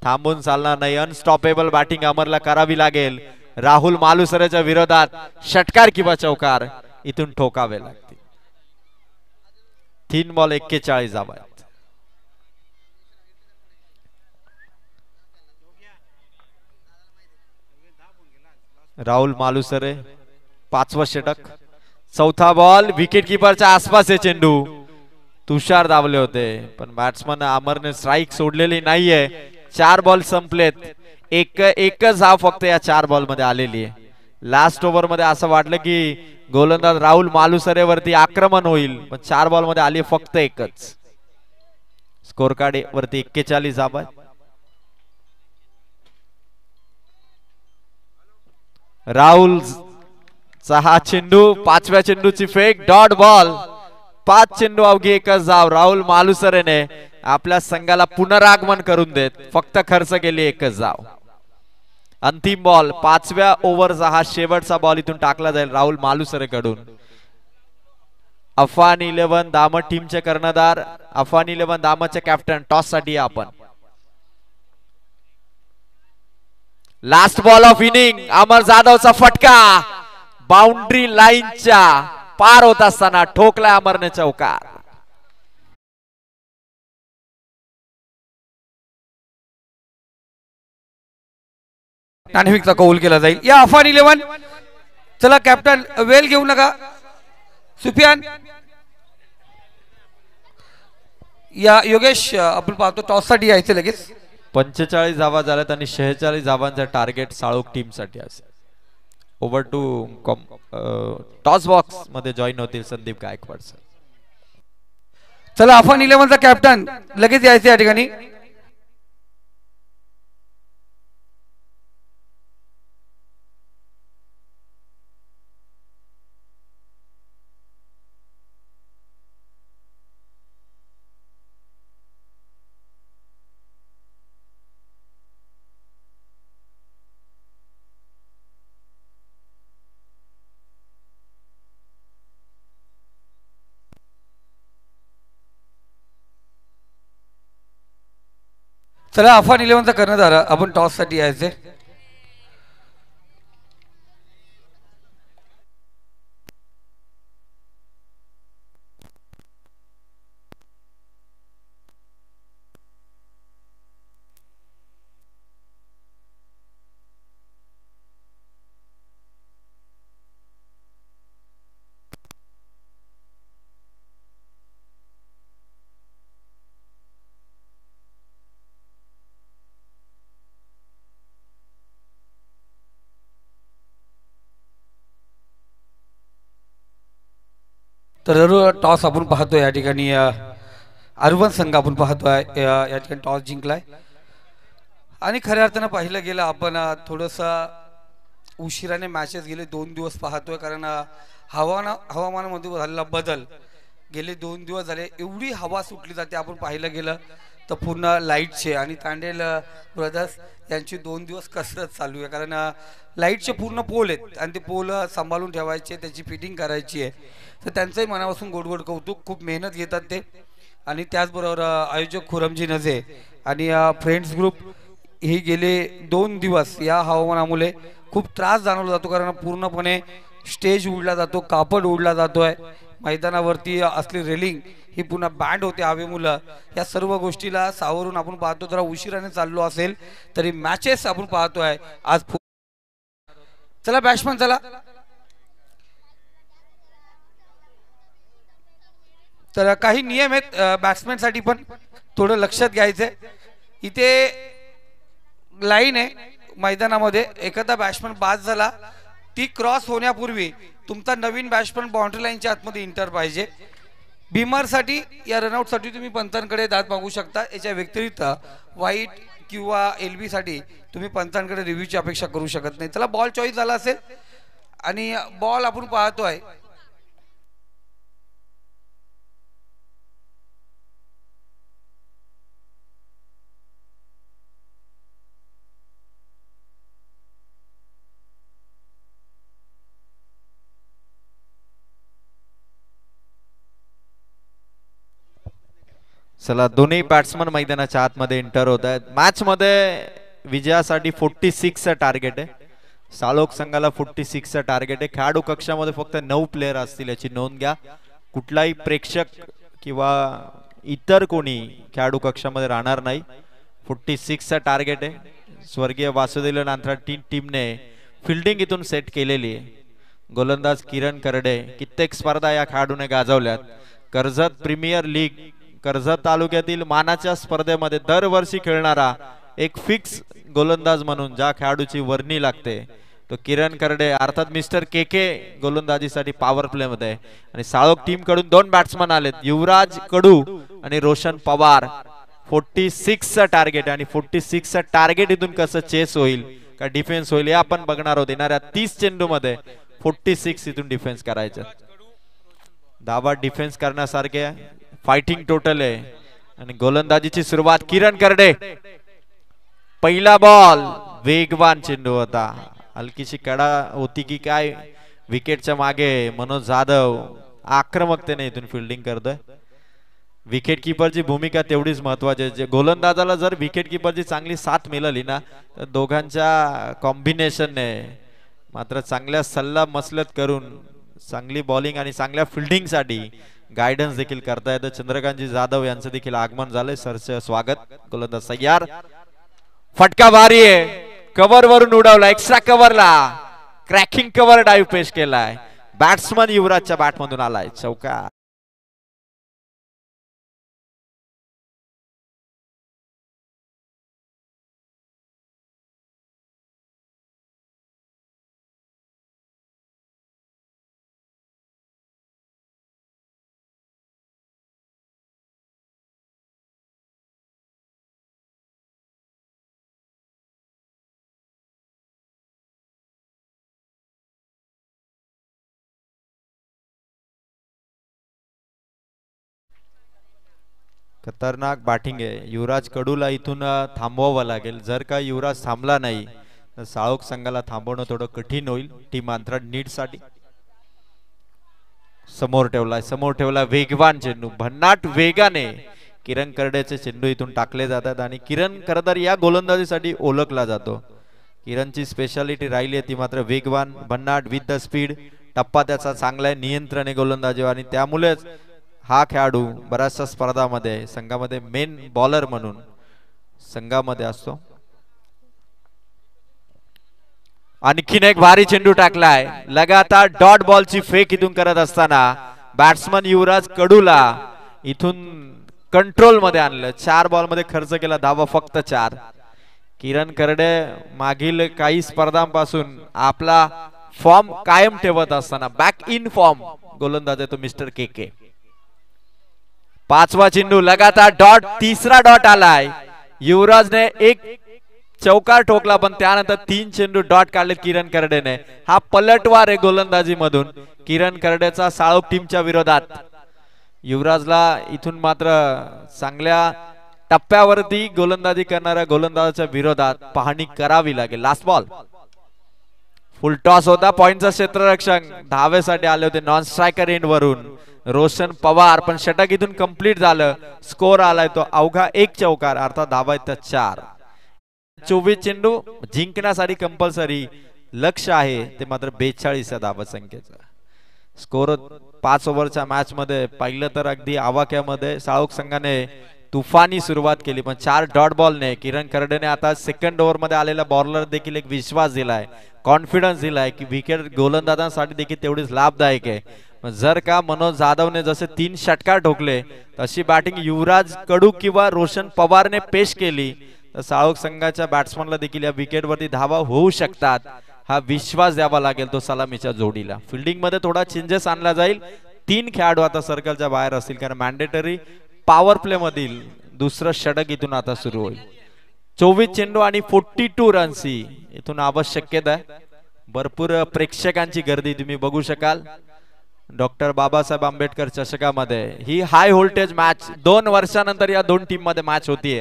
थांबून चालणार नाही. अनस्टॉपेबल बॅटिंग अमरला करावी लागेल. राहुल मालुसरेच्या विरोधात षटकार किंवा चौकार इथून ठोकावे लागतील. 3 बॉल 41 धावा. राहुल मालुसरे 5वं षटक. 4था बॉल. विकेट किपरच्या आसपास आहे चेंडू. तुषार धावले होते, पण बॅट्समन अमरने स्ट्राइक सोडलेली नाहीये. 4 बॉल संपलेत. एकच धाव फक्त या 4 बॉल मध्ये आलेली आहे. लास्ट ओव्हर मध्ये असं वाटलं की गोलंदाज राहुल मालुसरे वरती आक्रमण होईल, पण 4 बॉल मध्ये आली फक्त एकच. स्कोर कार्ड वरती 41 धावा. राहुल चा हा चेंडू, 5व्या चेंडूची फेक, डॉट बॉल. 5 चेंडू अवघी एकच धाव. राहुल मालुसरेने आपल्या संघाला पुनरागमन करून देत फक्त खर्च केली एकच धाव. अंतिम बॉल, 5व्या ओव्हरचा हा शेवटचा बॉल इथून टाकला जाईल राहुल मालुसरे कडून. अफान 11 दामट टीमचे कर्णधार, अफान 11 दामटचे कॅप्टन. टॉस साठी आपण. Last ball of inning. Amar जाधवचा फटका बाउंड्री लाईनच्या पार होत असताना ठोकला अमरने चौकार. नाणेफेकचा कौल केला जाईल. या अफान 11 चला कॅप्टन वेल घेऊ नका सुफियान. या योगेश आपण पाहतो टॉस साठी यायचे लगेच. 45 धावा झाल्यात आणि 46 धावांचा टार्गेट साळोख टीम साठी असेल. ओव्हर टू टॉस बॉक्स मध्ये जॉईन होतील संदीप गायकवाड सर. चला अफान 11चा कॅप्टन लगेच यायचे या ठिकाणी. चला अफान 11चा कर्णधार आपण टॉस साठी यायचे. तर टॉस आपण पाहतोय या ठिकाणी अरवन संघ आपण पाहतोय या ठिकाणी टॉस जिंकलाय. आणि खऱ्या अर्थानं पाहिलं गेलं आपण थोडंसं उशिराने मॅचेस गेले 2 दिवस पाहतोय. कारण हवामानामध्ये झालेला बदल गेले 2 दिवस झाले एवढी हवा सुटली जाते. आपण पाहिलं गेलं तर पूर्ण लाईटचे आणि तांडेल ब्रदर्स यांची 2 दिवस कसरत चालू आहे. कारण लाईटचे पूर्ण पोल आहेत आणि ते पोल सांभाळून ठेवायचे, त्याची फिटिंग करायची आहे. तर त्यांचंही मनापासून गोड कौतुक. खूप मेहनत घेतात ते. आणि त्याचबरोबर आयोजक खुरमजी नजे आणि फ्रेंड्स ग्रुप हे गेले 2 दिवस या हवामानामुळे खूप त्रास जाणवला जातो. कारण पूर्णपणे स्टेज उडला जातो, कापड उडला जातोय, मैदानावरती असली रेलिंग ही पुन्हा बँड होते हवेमुळं. या सर्व गोष्टीला सावरून आपण पाहतो जरा उशिराने चाललो असेल तरी मॅचेस आपण पाहतोय आज. चला बॅट्समन चला. तर काही नियम आहेत बॅट्समॅन साठी पण थोडं लक्षात घ्यायचंय. इथे लाईन आहे मैदानामध्ये, एखादा बॅट्समन बाद झाला ती क्रॉस होण्यापूर्वी तुमचा नवीन बॅट्समन बाउंड्री लाईनच्या आतमध्ये इंटर पाहिजे. बिमर साठी या रनआउट साठी तुम्ही पंचांकडे दाद मागू शकता. याच्या व्यतिरिक्त वाईट किंवा एलबी साठी तुम्ही पंचांकडे रिव्ह्यूची अपेक्षा करू शकत नाही. चला बॉल चॉईस झाला असेल आणि बॉल आपण पाहतोय चला दोन्ही बॅट्समन मैदानाच्या आतमध्ये एंटर होत आहेत. मॅच मध्ये विजयासाठी 46चं टार्गेट आहे. साळोख संघाला 46चं टार्गेट आहे. खेळाडू कक्षामध्ये फक्त 9 प्लेयर असतील याची नोंद घ्या. कुठलाही प्रेक्षक किंवा इतर कोणी खेळाडू कक्षामध्ये राहणार नाही. 46चं टार्गेट आहे. स्वर्गीय वासुदेव नांथरा टीमने फिल्डिंग इथून सेट केलेली आहे. गोलंदाज किरण करडे कित्येक स्पर्धा या खेळाडूने गाजवल्यात. कर्जत प्रीमियर लीग कर्जत तालुक्यातील मानाच्या स्पर्धेमध्ये दरवर्षी खेळणारा एक फिक्स गोलंदाज म्हणून ज्या खेळाडूची वर्णी लागते तो किरण करडे अर्थात मिस्टर के गोलंदाजीसाठी पॉवर प्ले मध्ये. आणि साळोख टीम कडून 2 बॅट्समन आलेत, युवराज कडू आणि रोशन पवार. 46चं टार्गेट आणि 46चं टार्गेट इथून कसं चेस होईल का डिफेन्स होईल हे आपण बघणार आहोत. येणाऱ्या 30 चेंडू मध्ये 46 इथून डिफेन्स करायचं. धावा डिफेन्स करण्यासारखे फाइटिंग टोटल आहे. आणि गोलंदाजीची सुरुवात किरण करडे. पहिला बॉल वेगवान चेंडू होता. हलकीशी कडा होती की काय विकेटच्या मागे मनोज जाधव आक्रमकतेने इथून फिल्डिंग करतोय. विकेट किपरची भूमिका तेवढीच महत्वाची आहे. गोलंदाजाला जर विकेट किपरची चांगली साथ मिळाली ना तर दोघांच्या कॉम्बिनेशनने मात्र चांगल्या सल्ला मसलत करून चांगली बॉलिंग आणि चांगल्या फिल्डिंग साठी गायडन्स देखील करता येतं. चंद्रकांतजी जाधव यांचं देखील आगमन झालंय. सरचं स्वागत. गोलंदाज सय्यार. फटका भारी आहे. कव्हर वरून उडवला, एक्स्ट्रा कव्हरला क्रॅकिंग कव्हर डाईव्ह पेश केलाय. बॅट्समन युवराजच्या बॅट मधून आलाय चौकार. खतरनाक बॅटिंग आहे. युवराज कडूला इथून थांबवावं लागेल. जर का युवराज थांबला नाही तर साळोख संघाला थांबवणं थोडं कठीण होईल. टीम अंतराळ नीड साठी समोर ठेवला वेगवान चेंडू, भन्नाट वेगाने किरण करडेचे चेंडू इथून टाकले जातात आणि किरण खरंतर या गोलंदाजीसाठी ओळखला जातो. किरणची स्पेशालिटी राहिली आहे ती मात्र वेगवान, भन्नाट, विथ द स्पीड. टप्पा त्याचा चांगला आहे, नियंत्रण आहे गोलंदाजी आणि त्यामुळेच हा खेळाडू बऱ्याचशा स्पर्धामध्ये संघामध्ये मेन बॉलर म्हणून संघामध्ये असतो. आणखीन एक भारी चेंडू टाकलाय. लगातार डॉट बॉलची फेक इथून करत असताना बॅट्समन युवराज कडूला इथून कंट्रोल मध्ये आणलं. 4 बॉल मध्ये खर्च केला, धावा फक्त 4. किरण करडे मागील काही स्पर्धांपासून आपला फॉर्म कायम ठेवत असताना बॅक इन फॉर्म गोलंदाज आहे तो मिस्टर के. 5वा चेंडू लगातार डॉट, तिसरा डॉट आलाय. युवराजने एक चौकार ठोकला पण त्यानंतर 3 चेंडू डॉट काढले किरण करडेने. हा पलटवार आहे गोलंदाजी मधून किरण करडेचा साळोख टीमच्या विरोधात. युवराजला इथून मात्र चांगल्या टप्प्यावरती गोलंदाजी करणाऱ्या गोलंदाजाच्या विरोधात पाहणी करावी लागेल. लास्ट बॉल फुल टॉस होता. पॉइंटचा क्षेत्ररक्षक धावेसाठी आले होते नॉन स्ट्रायकर एंड वरून रोशन पवार, पण षटक इथून कंप्लीट झालं. स्कोर आलाय तो अवघा 1 चौकार, अर्थात धावा आहेत 4. 24 चेंडू जिंकण्यासाठी कंपल्सरी लक्ष आहे ते मात्र 42 धावा संख्येचा. स्कोर 5 ओव्हरच्या मॅच मध्ये पाहिलं तर अगदी आवाक्यामध्ये साळोख संघाने तुफानी सुरुवात केली, पण 4 डॉट बॉलने किरण करडेने आता सेकंड ओव्हर मध्ये आलेला बॉलर देखील एक विश्वास दिलाय, कॉन्फिडन्स दिलाय की विकेट गोलंदाजांसाठी देखील तेवढीच लाभदायक आहे. जर का मनोज जाधवने जसे 3 षटकार ठोकले तशी बॅटिंग युवराज कडू किंवा रोशन पवारने पेश केली तर साळोख संघाच्या बॅट्समनला देखील या विकेटवरती धावा होऊ शकतात. हा विश्वास द्यावा लागेल तो सलामीच्या जोडीला. फिल्डिंग मध्ये थोडा चेंजेस आणला जाईल. 3 खेळाडू आता सर्कलच्या बाहेर असतील कारण मॅन्डेटरी पॉवर प्ले मधील दुसरं षटक इथून आता सुरू होईल. 24 चेंडू आणि 42 रन्स इथून आवश्यकता आहे. भरपूर प्रेक्षकांची गर्दी तुम्ही बघू शकाल. डॉक्टर बाबासाहेब आंबेडकर चषकामध्ये ही हाय व्होल्टेज मॅच 2 वर्षानंतर या 2 टीम मध्ये मॅच होतीये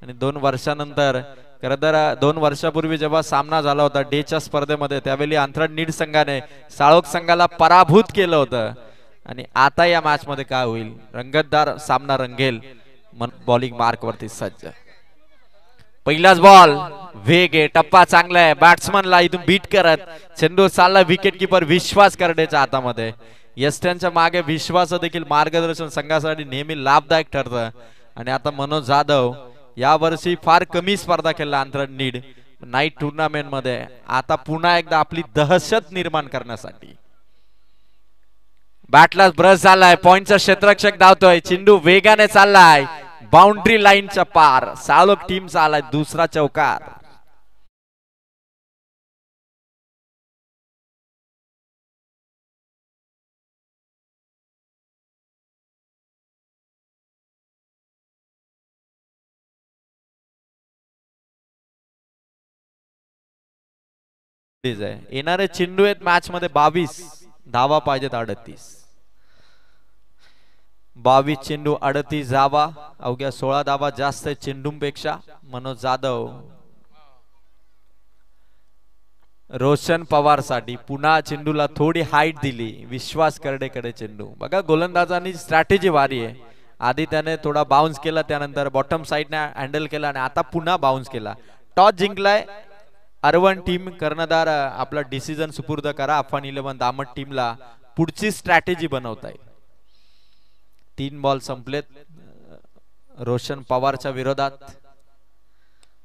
आणि 2 वर्षानंतर खरं तर 2 वर्षापूर्वी जेव्हा सामना झाला होता डेच्या स्पर्धेमध्ये त्यावेळी अंतराळ नीड संघाने साळोख संघाला पराभूत केलं होतं आणि आता या मॅच मध्ये काय होईल, रंगतदार सामना रंगेल. बॉलिंग मार्क वरती सज्ज. पहिलाच बॉल, वेग आहे, टप्पा चांगला आहे. बॅट्समनला इथून बीट करत चेंडू चालला. विकेट किपर विश्वास करडेच्या हातामध्ये. यष्ट्यांच्या मागे विश्वास देखील मार्गदर्शन संघासाठी नेहमी लाभदायक ठरतं आणि आता मनोज जाधव या वर्षी फार कमी स्पर्धा खेळला अंतराळ नीड नाईट टुर्नामेंट मध्ये. आता पुन्हा एकदा आपली दहशत निर्माण करण्यासाठी बॅटला ब्रश झालाय. पॉइंटचा क्षेत्ररक्षक धावतोय. चेंडू वेगाने चाललाय बाउंड्री लाईनच्या पार. साळोख टीमचा आलाय दुसरा चौकार. येणारे चेंडू आहेत मॅच मध्ये 22 धावा पाहिजेत 38. 22 चेंडू 38 धावा, अवघ्या 16 धावा जास्त चेंडूंपेक्षा. मनोज जाधव रोशन पवार साठी पुन्हा चेंडूला थोडी हाईट दिली. विश्वास करडेकडे चेंडू. बघा गोलंदाजांनी स्ट्रॅटेजी वारी आहे. आधी त्याने थोडा बाउन्स केला, त्यानंतर बॉटम साइडने हँडल केला आणि आता पुन्हा बाउन्स केला. टॉस जिंकलाय अरवण टीम. कर्णधार आपला डिसिजन सुपूर्द करा अफान 11 दामट टीमला. पुढची स्ट्रॅटेजी बनवताय. 3 बॉल संपलेत रोशन पवारच्या विरोधात.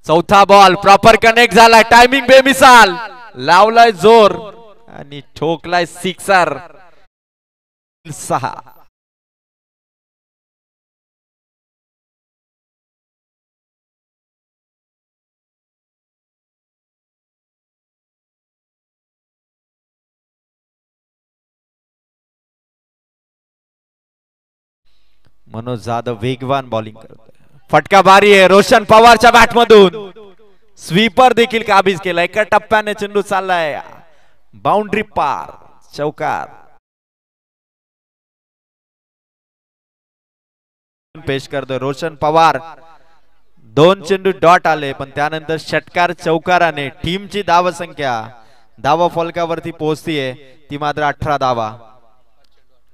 चौथा बॉल प्रॉपर कनेक्ट झालाय, टायमिंग बेमिसाल, लावलाय जोर आणि ठोकलाय सिक्सर. 6 मनोज जाधव वेगवान बॉलिंग करतोय. फटका भारी आहे रोशन पवारच्या बॅट मधून. स्वीपर देखील काबीज केला. एका टप्प्याने चेंडू चाललाय बाउंड्री पार, चौकार. पेश करतोय रोशन पवार. 2 चेंडू डॉट आले, पण त्यानंतर षटकार चौकाराने टीमची धाव संख्या धावा फलकावरती पोहोचतीये, ती मात्र 18 धावा.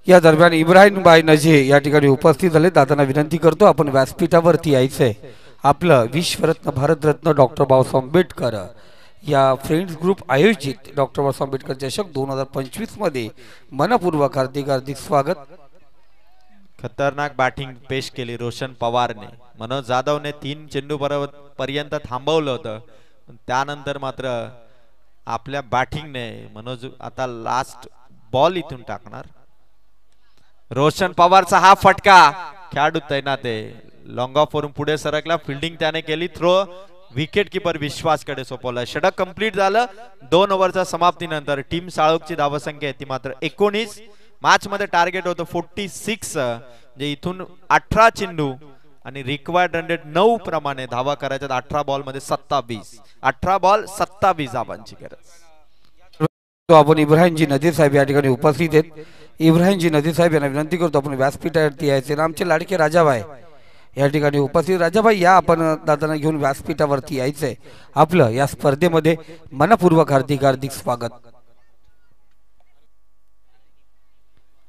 या दरम्यान इब्राहिम भाई नजे या ठिकाणी उपस्थित झाले. दादांना विनंती करतो आपण व्यासपीठावरती यायचंय. आपलं विश्वरत्न भारतरत्न डॉक्टर बाबासाहेब आंबेडकर या फ्रेंड्स ग्रुप आयोजित डॉक्टर बाबासाहेब आंबेडकर चषक 2025 मध्ये मनपूर्वक हार्दिक स्वागत. खतरनाक बॅटिंग पेश केली रोशन पवारने. मनोज जाधवने 3 चेंडू पर्यंत थांबवलं होतं, त्यानंतर मात्र आपल्या बॅटिंगने मनोज आता लास्ट बॉल इथून टाकणार. रोशन पवारचा हा फटका, खेळाडू तैनात आहे. लॉंग ऑफ वरून पुढे सरकला, फिल्डिंग त्याने केली, थ्रो विकेट किपर विश्वासकडे सोपवला. षटक कंप्लीट झालं. 2 ओव्हरच्या समाप्तीनंतर टीम साळोखची धावसंख्या आहे ती मात्र 19. मॅच मध्ये टार्गेट होतं 46, म्हणजे इथून 18 चेंडू आणि रिक्वायर्ड रन रेट 9 प्रमाणे धावा करायच्यात. 18 बॉल मध्ये 27, 18 बॉल 27 धावांची गरज. आपण इब्राहिमजी नदीर साहेब या ठिकाणी उपस्थित आहेत. इब्राहिमजी नदीर साहेब यांना विनंती करतो आपण व्यासपीठावरती यायचे. आमचे लाडके राजाभाई या ठिकाणी उपस्थित. राजाभाई या, आपण दादांना घेऊन व्यासपीठावरती यायचंय. आपलं या स्पर्धेमध्ये मनपूर्वक हार्दिक स्वागत.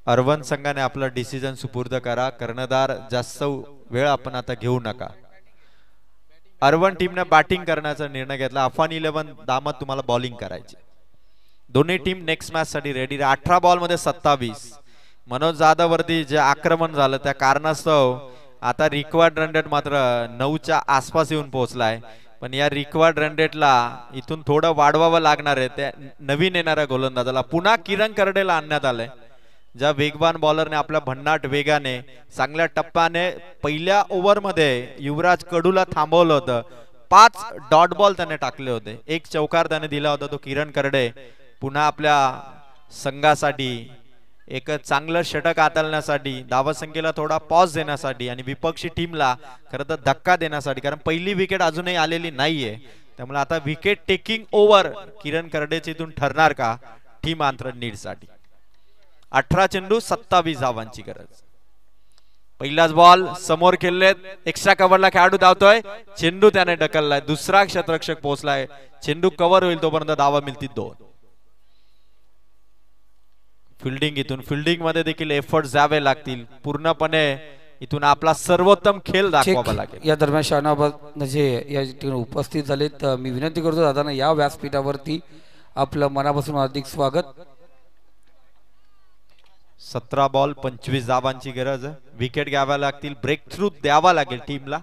अर्वन संघाने आपला डिसिजन सुपूर्द करा. कर्णधार जास्त वेळ आपण आता घेऊ नका. अर्वन टीमने बॅटिंग करण्याचा निर्णय घेतला. अफान 11 दामत तुम्हाला बॉलिंग करायची. दोन्ही टीम नेक्स्ट मॅच साठी रेडी. 18 बॉल मध्ये 27. मनोज जाधव वरती जे आक्रमण झालं त्या कारणास्तव आता रिक्वायर्ड रन रेट मात्र 9च्या आसपास येऊन पोहोचलाय. पण या रिक्वायर्ड रन रेटला इथून थोडं वाढवावं लागणार आहे. त्या नवीन येणाऱ्या गोलंदाजाला पुन्हा किरण करडेला आणण्यात आलंय. ज्या वेगवान बॉलरने आपल्या भन्नाट वेगाने चांगल्या टप्प्याने पहिल्या ओव्हर मध्ये युवराज कडूला थांबवलं होतं. 5 डॉट बॉल त्याने टाकले होते. 1 चौकार त्याने दिला होता तो किरण करडे. पुन्हा आपल्या संघासाठी एक चांगलं षटक हाताळण्यासाठी, धावसंख्येला थोडा पॉज देण्यासाठी आणि विपक्षी टीमला खरं तर धक्का देण्यासाठी, कारण पहिली विकेट अजूनही आलेली नाहीये. त्यामुळे आता विकेट टेकिंग ओव्हर किरण करडेची इथून ठरणार का टीम आंतरण नीड साठी. 18 चेंडू 27 धावांची गरज. पहिलाच बॉल समोर खेळलेत. एक्स्ट्रा कव्हरला खेळाडू धावतोय. चेंडू त्याने ढकललाय. दुसरा क्षेत्ररक्षक पोहोचलाय. चेंडू कव्हर होईल तोपर्यंत धावा मिळतील 2. फिल्डिंग, इथून फिल्डिंग मध्ये देखील एफर्ट्स द्यावे लागतील. पूर्णपणे इथून आपला सर्वोत्तम खेळ दाखवावा लागेल. या दरम्यान शाहनाबाद नजे या ठिकाणी उपस्थित झालेत. मी विनंती करतो दादांना या व्यासपीठावरती आपलं मनापासून हार्दिक स्वागत. 17 बॉल 25 धावांची गरज. विकेट घ्याव्या लागतील, ब्रेक थ्रू द्यावा लागेल टीमला.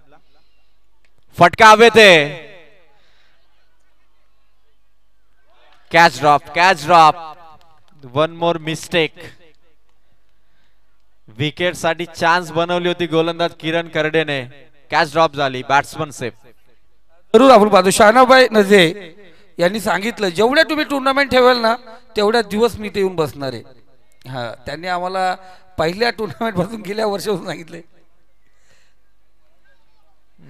फटका हवेत आहे. Catch drop. 1 मोर मिस्टेक. विकेट साठी चान्स बनवली होती गोलंदाज किरण करडेने. कॅच ड्रॉप झाली. Batsman safe. जरूर आपण पाहतो शाहनाबाई नजे यांनी सांगितलं जेवढ्या तुम्ही टुर्नामेंट ठेवाल ना तेवढ्या दिवस मी ते येऊन बसणार आहे. हा, त्यांनी आम्हाला पहिल्या टुर्नामेंट पासून गेल्या वर्षापासून सांगितले.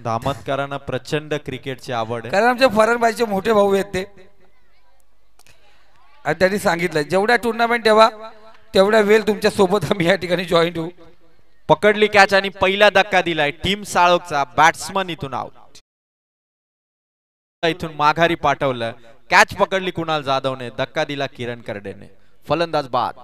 दामतकरांना प्रचंड क्रिकेटची आवड आहे, कारण आमचे फरणबाईचे मोठे भाऊ आहेत ते. आणि त्यांनी सांगितलं जेवढ्या टुर्नामेंट ठेवा तेवढ्या वेळ तुमच्या सोबत आम्ही या ठिकाणी जॉईन होऊ. पकडली कॅच आणि पहिला धक्का दिलाय टीम साळोखचा. बॅट्समन इथून आउट. इथून माघारी पाठवलं. कॅच पकडली कुणाल जाधवने, धक्का दिला किरण करडेने. फलंदाज बाद.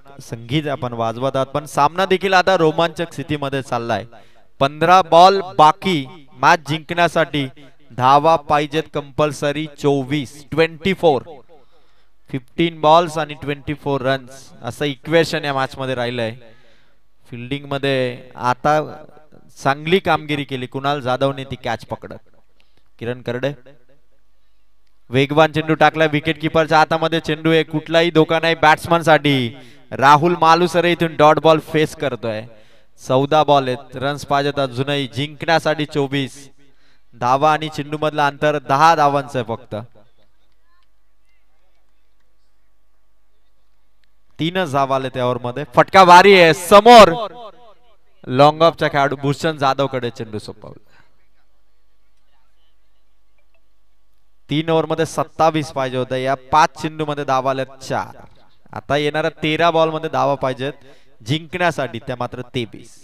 कोकणात संगीत आपण वाजवत आहात, पण सामना देखील आता रोमांचक स्थितीमध्ये चाललाय. 15 बॉल बाकी मॅच जिंकण्यासाठी. धावा पाहिजेत कंपल्सरी 24 15 बॉल्स आणि 24 रन्स असं इक्वेशन या मॅच मध्ये राहिलंय. फिल्डिंग मध्ये आता चांगली कामगिरी केली कुणाल जाधवने ती कॅच पकडत. किरण करडे वेगवान चेंडू टाकला विकेट किपरच्या हातामध्ये. चेंडू आहे, कुठलाही धोका नाही बॅट्समन साठी. राहुल मालुसरे इथून डॉट बॉल फेस करतोय. 14 बॉल आहेत, रन्स पाहिजेत अजूनही जिंकण्यासाठी 24. धावा आणि चेंडू मधलं अंतर 10 धावांचं आहे फक्त. 3 धावा आले त्या ओव्हर मध्ये. फटका भारी आहे समोर. लॉंग ऑफच्या खेळाडू भूषण जाधव कडे चेंडू सोपवला. 3 ओव्हर मध्ये 27 पाहिजे होतं. या 5 चेंडू मध्ये धावा आल्यात 4. आता येणाऱ्या 13 बॉल मध्ये धावा पाहिजेत जिंकण्यासाठी, त्या मात्र 23.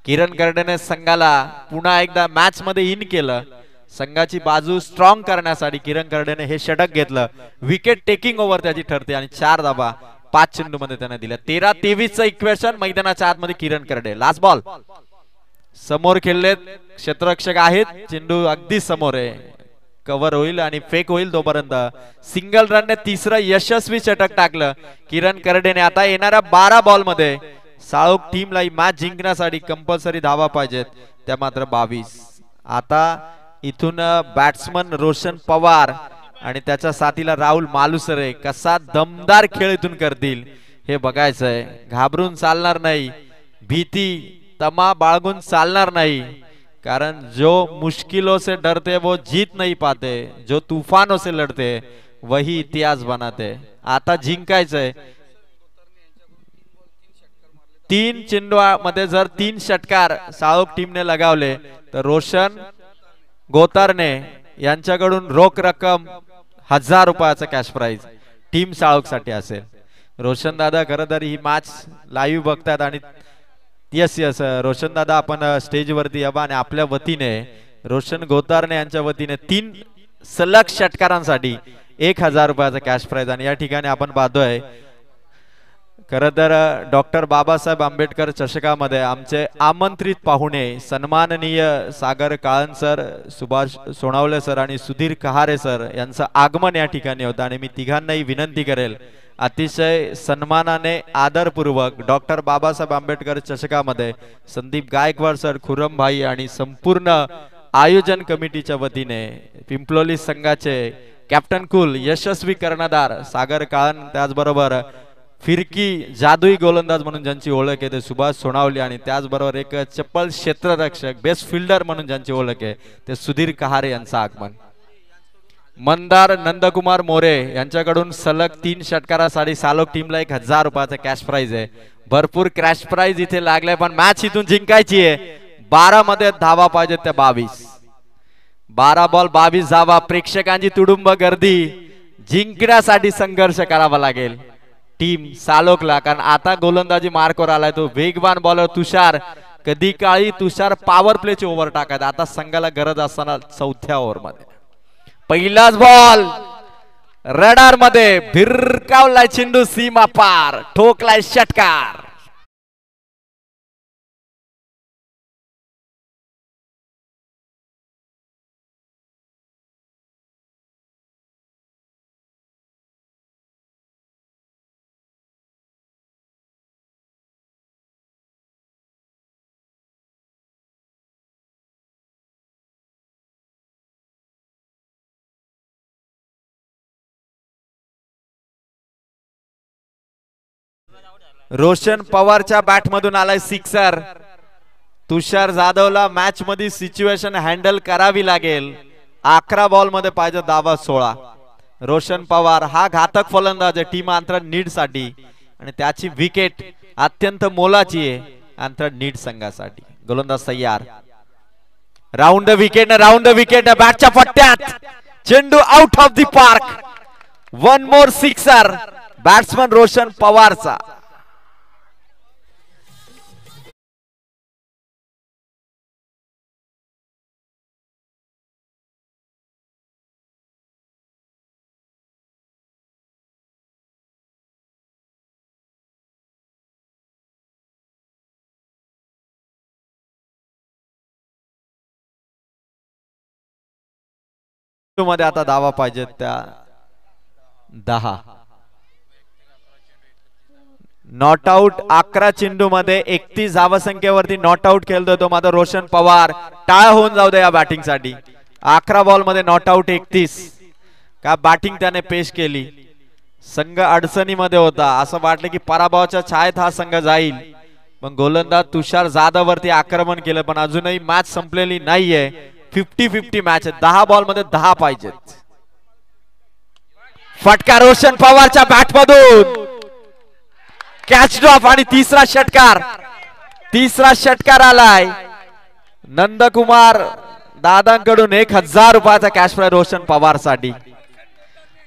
किरण करडेने संघाला पुन्हा एकदा मॅच मध्ये इन केलं. संघाची बाजू स्ट्रॉंग करण्यासाठी किरण करडेने हे षटक घेतलं. विकेट टेकिंग ओव्हर त्याची ठरते आणि 4 धावा 5 चेंडू मध्ये त्याने दिल्या. 13-23 चं इक्वेशन. मैदानाच्या आतमध्ये किरण करडे. लास्ट बॉल समोर खेळलेत, क्षेत्ररक्षक आहेत. चेंडू अगदी समोर आहे, कव्हर होईल आणि फेक होईल तोपर्यंत. सिंगल रनने तिसरं यशस्वी षटक टाकलं किरण करडेने. आता येणाऱ्या 12 बॉल मध्ये साळोख टीमला ही मॅच जिंकण्यासाठी कंपल्सरी धावा पाहिजेत, त्या मात्र 22. आता इथून बॅट्समन रोशन पवार आणि त्याच्या साथीला राहुल मालुसरे कसा दमदार खेळ इथून करतील हे बघायचंय. घाबरून चालणार नाही, भीती तमा बाळगून चालणार नाही, कारण जो मुश्किलों से डरते वो जीत नहीं पाते, जो तूफानों से लढते वही इतिहास बनाते. आता जिंकायचंय. 3 चेंडू मध्ये जर 3 षटकार साळोख टीमने लगावले तर रोशन गोतारने यांच्याकडून रोख रक्कम 1000 रुपयाचा कॅश प्राइज टीम साळोख साठी असेल. रोशन दादा खरं तर ही मॅच लाईव्ह बघतात आणि यस यस रोशन दादा आपण स्टेज वरती यावा आणि आपल्या वतीने रोशन गोतारने यांच्या वतीने 3 सलग षटकारांसाठी 1000 रुपयाचा कॅश प्राइज. आणि या ठिकाणी आपण पाहतोय खरं तर डॉक्टर बाबासाहेब आंबेडकर चषकामध्ये आमचे आमंत्रित पाहुणे सन्माननीय सागर काळन सर, सुभाष सोनावले सर आणि सुधीर कहारे सर यांचं आगमन या ठिकाणी होतं. आणि मी तिघांनाही विनंती करेल अतिशय सन्मानाने आदरपूर्वक डॉक्टर बाबासाहेब आंबेडकर चषकामध्ये संदीप गायकवाड सर, खुरम भाई आणि संपूर्ण आयोजन कमिटीच्या वतीने पिंपलोली संघाचे कॅप्टन कूल यशस्वी कर्णधार सागर काळन, त्याचबरोबर फिरकी जादुई गोलंदाज म्हणून ज्यांची ओळख आहे ते सुभाष सोनावले आणि त्याचबरोबर एक चप्पल क्षेत्ररक्षक बेस्ट फिल्डर म्हणून ज्यांची ओळख आहे ते सुधीर कहारे यांचं आगमन. मंदार नंदकुमार मोरे यांच्याकडून सलग 3 षटकारासाठी सालोक टीमला 1000 रुपयाचा कॅश प्राइज आहे. भरपूर कॅश प्राइज इथे लागलाय पण मॅच इथून जिंकायची आहे. 12 मध्ये धावा पाहिजेत त्या 22. 12 बॉल 22 धावा. प्रेक्षकांची तुडुंब गर्दी. जिंकण्यासाठी संघर्ष करावा लागेल टीम सालोकला, कारण आता गोलंदाजी मार्कवर आलाय तो वेगवान बॉलर तुषार. कधी काळी तुषार पॉवर प्लेची ओव्हर टाकत, आता संघाला गरज असताना 4थ्या ओव्हर मध्ये पहिलाच बॉल रडार मध्ये भिरकावलाय चेंडू सीमा पार, ठोकलाय षटकार. रोशन पवारच्या बॅट मधून आलाय सिक्सर. तुषार जाधवला मॅच मध्ये सिच्युएशन हँडल करावी लागेल. 11 बॉल मध्ये पाहिजे धावा 16. रोशन पवार हा घातक फलंदाज आहे टीम अंतरण नीड साठी आणि त्याची विकेट अत्यंत मोलाची आहे अंतरण नीड संघासाठी. गोलंदाज तयार. Round the wicket, round the wicket. बॅटच्या पट्ट्यात चेंडू out of the park. 1 more sixer batsman Roshan पवारचा. मध्ये आता धावा पाहिजेत त्या 10. नॉट आउट 11 चेंडू मध्ये 31 धावसंख्येवरती नॉट आउट खेळतोय तो मात्र रोशन पवार. टाळ होऊन जाऊ दे या बॅटिंग साठी. 11 बॉल मध्ये नॉट आउट 31. का बॅटिंग त्याने पेश केली. संघ अडचणीमध्ये होता, असं वाटलं की पराभवाच्या छायेत हा संघ जाईल, पण गोलंदाज तुषार जाधव वरती आक्रमण केलं. पण अजूनही मॅच संपलेली नाहीये. 50-50 मॅच आहे. 10 बॉल मध्ये 10 पाहिजेत. फटका रोशन पवारच्या बॅट मधून कॅच ड्रॉप आणि तिसरा षटकार आलाय. नंदकुमार दादांकडून 1000 रुपयाचा कॅश प्राइज रोशन पवार साठी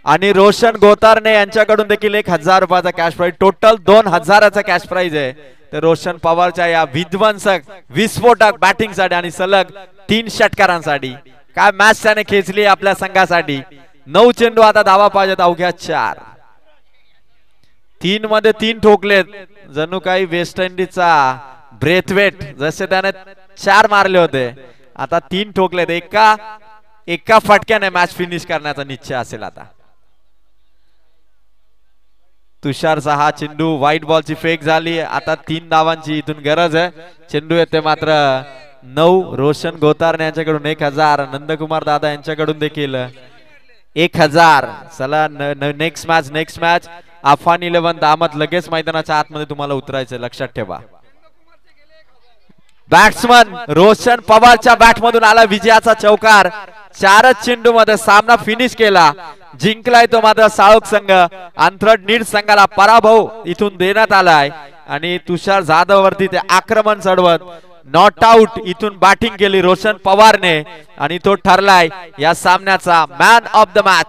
आणि रोशन गोतारणे यांच्याकडून देखील 1000 रुपयाचा कॅश प्राइज. टोटल 2000चा कॅश प्राइज आहे ते रोशन पवारच्या या विध्वंसक विस्फोटक बॅटिंग साठी आणि सलग 3 षटकारांसाठी. काय मॅच त्याने खेचली आपल्या संघासाठी. 9 चेंडू आता धावा पाहिजेत अवघ्या 4. 3 मध्ये 3 ठोकलेत. जणू काही वेस्ट इंडिजचा ब्रेथवेट, जसे त्याने 4 मारले होते आता 3 ठोकलेत. एका फटक्याने मॅच फिनिश करण्याचा निश्चय असेल आता. तुषारचा हा चेंडू व्हाईट बॉलची फेक झाली. आता 3 धावांची इथून गरज आहे. चेंडू येते मात्र 9. रोशन गोतारणे यांच्याकडून 1000. नंदकुमार दादा यांच्याकडून देखील 1000. चला नेक्स्ट मॅच अफान 11 दामत लगेच मैदानाच्या आतमध्ये तुम्हाला उतरायचं, लक्षात ठेवा. बॅट्समन रोशन पवारच्या बॅट मधून आला विजयाचा चौकार. 4च चेंडू मध्ये सामना फिनिश केला. जिंकलाय तो मात्र साळोख संघ. अंथरड नीड संघाला पराभव इथून देण्यात आलाय आणि तुषार जाधव वरती ते आक्रमण चढवत नॉट आउट इथून बॅटिंग केली रोशन पवारने आणि तो ठरलाय या सामन्याचा मॅन ऑफ द मॅच.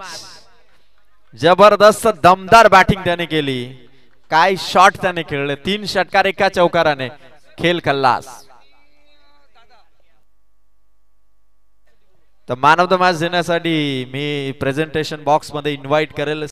जबरदस्त दमदार बॅटिंग त्याने केली. काय शॉट त्याने खेळले. 3 षटकार एका चौकाराने. खेळ खल्लास. तर मॅन ऑफ द मॅच देण्यासाठी मी प्रेझेंटेशन बॉक्स मध्ये इन्व्हाइट करेल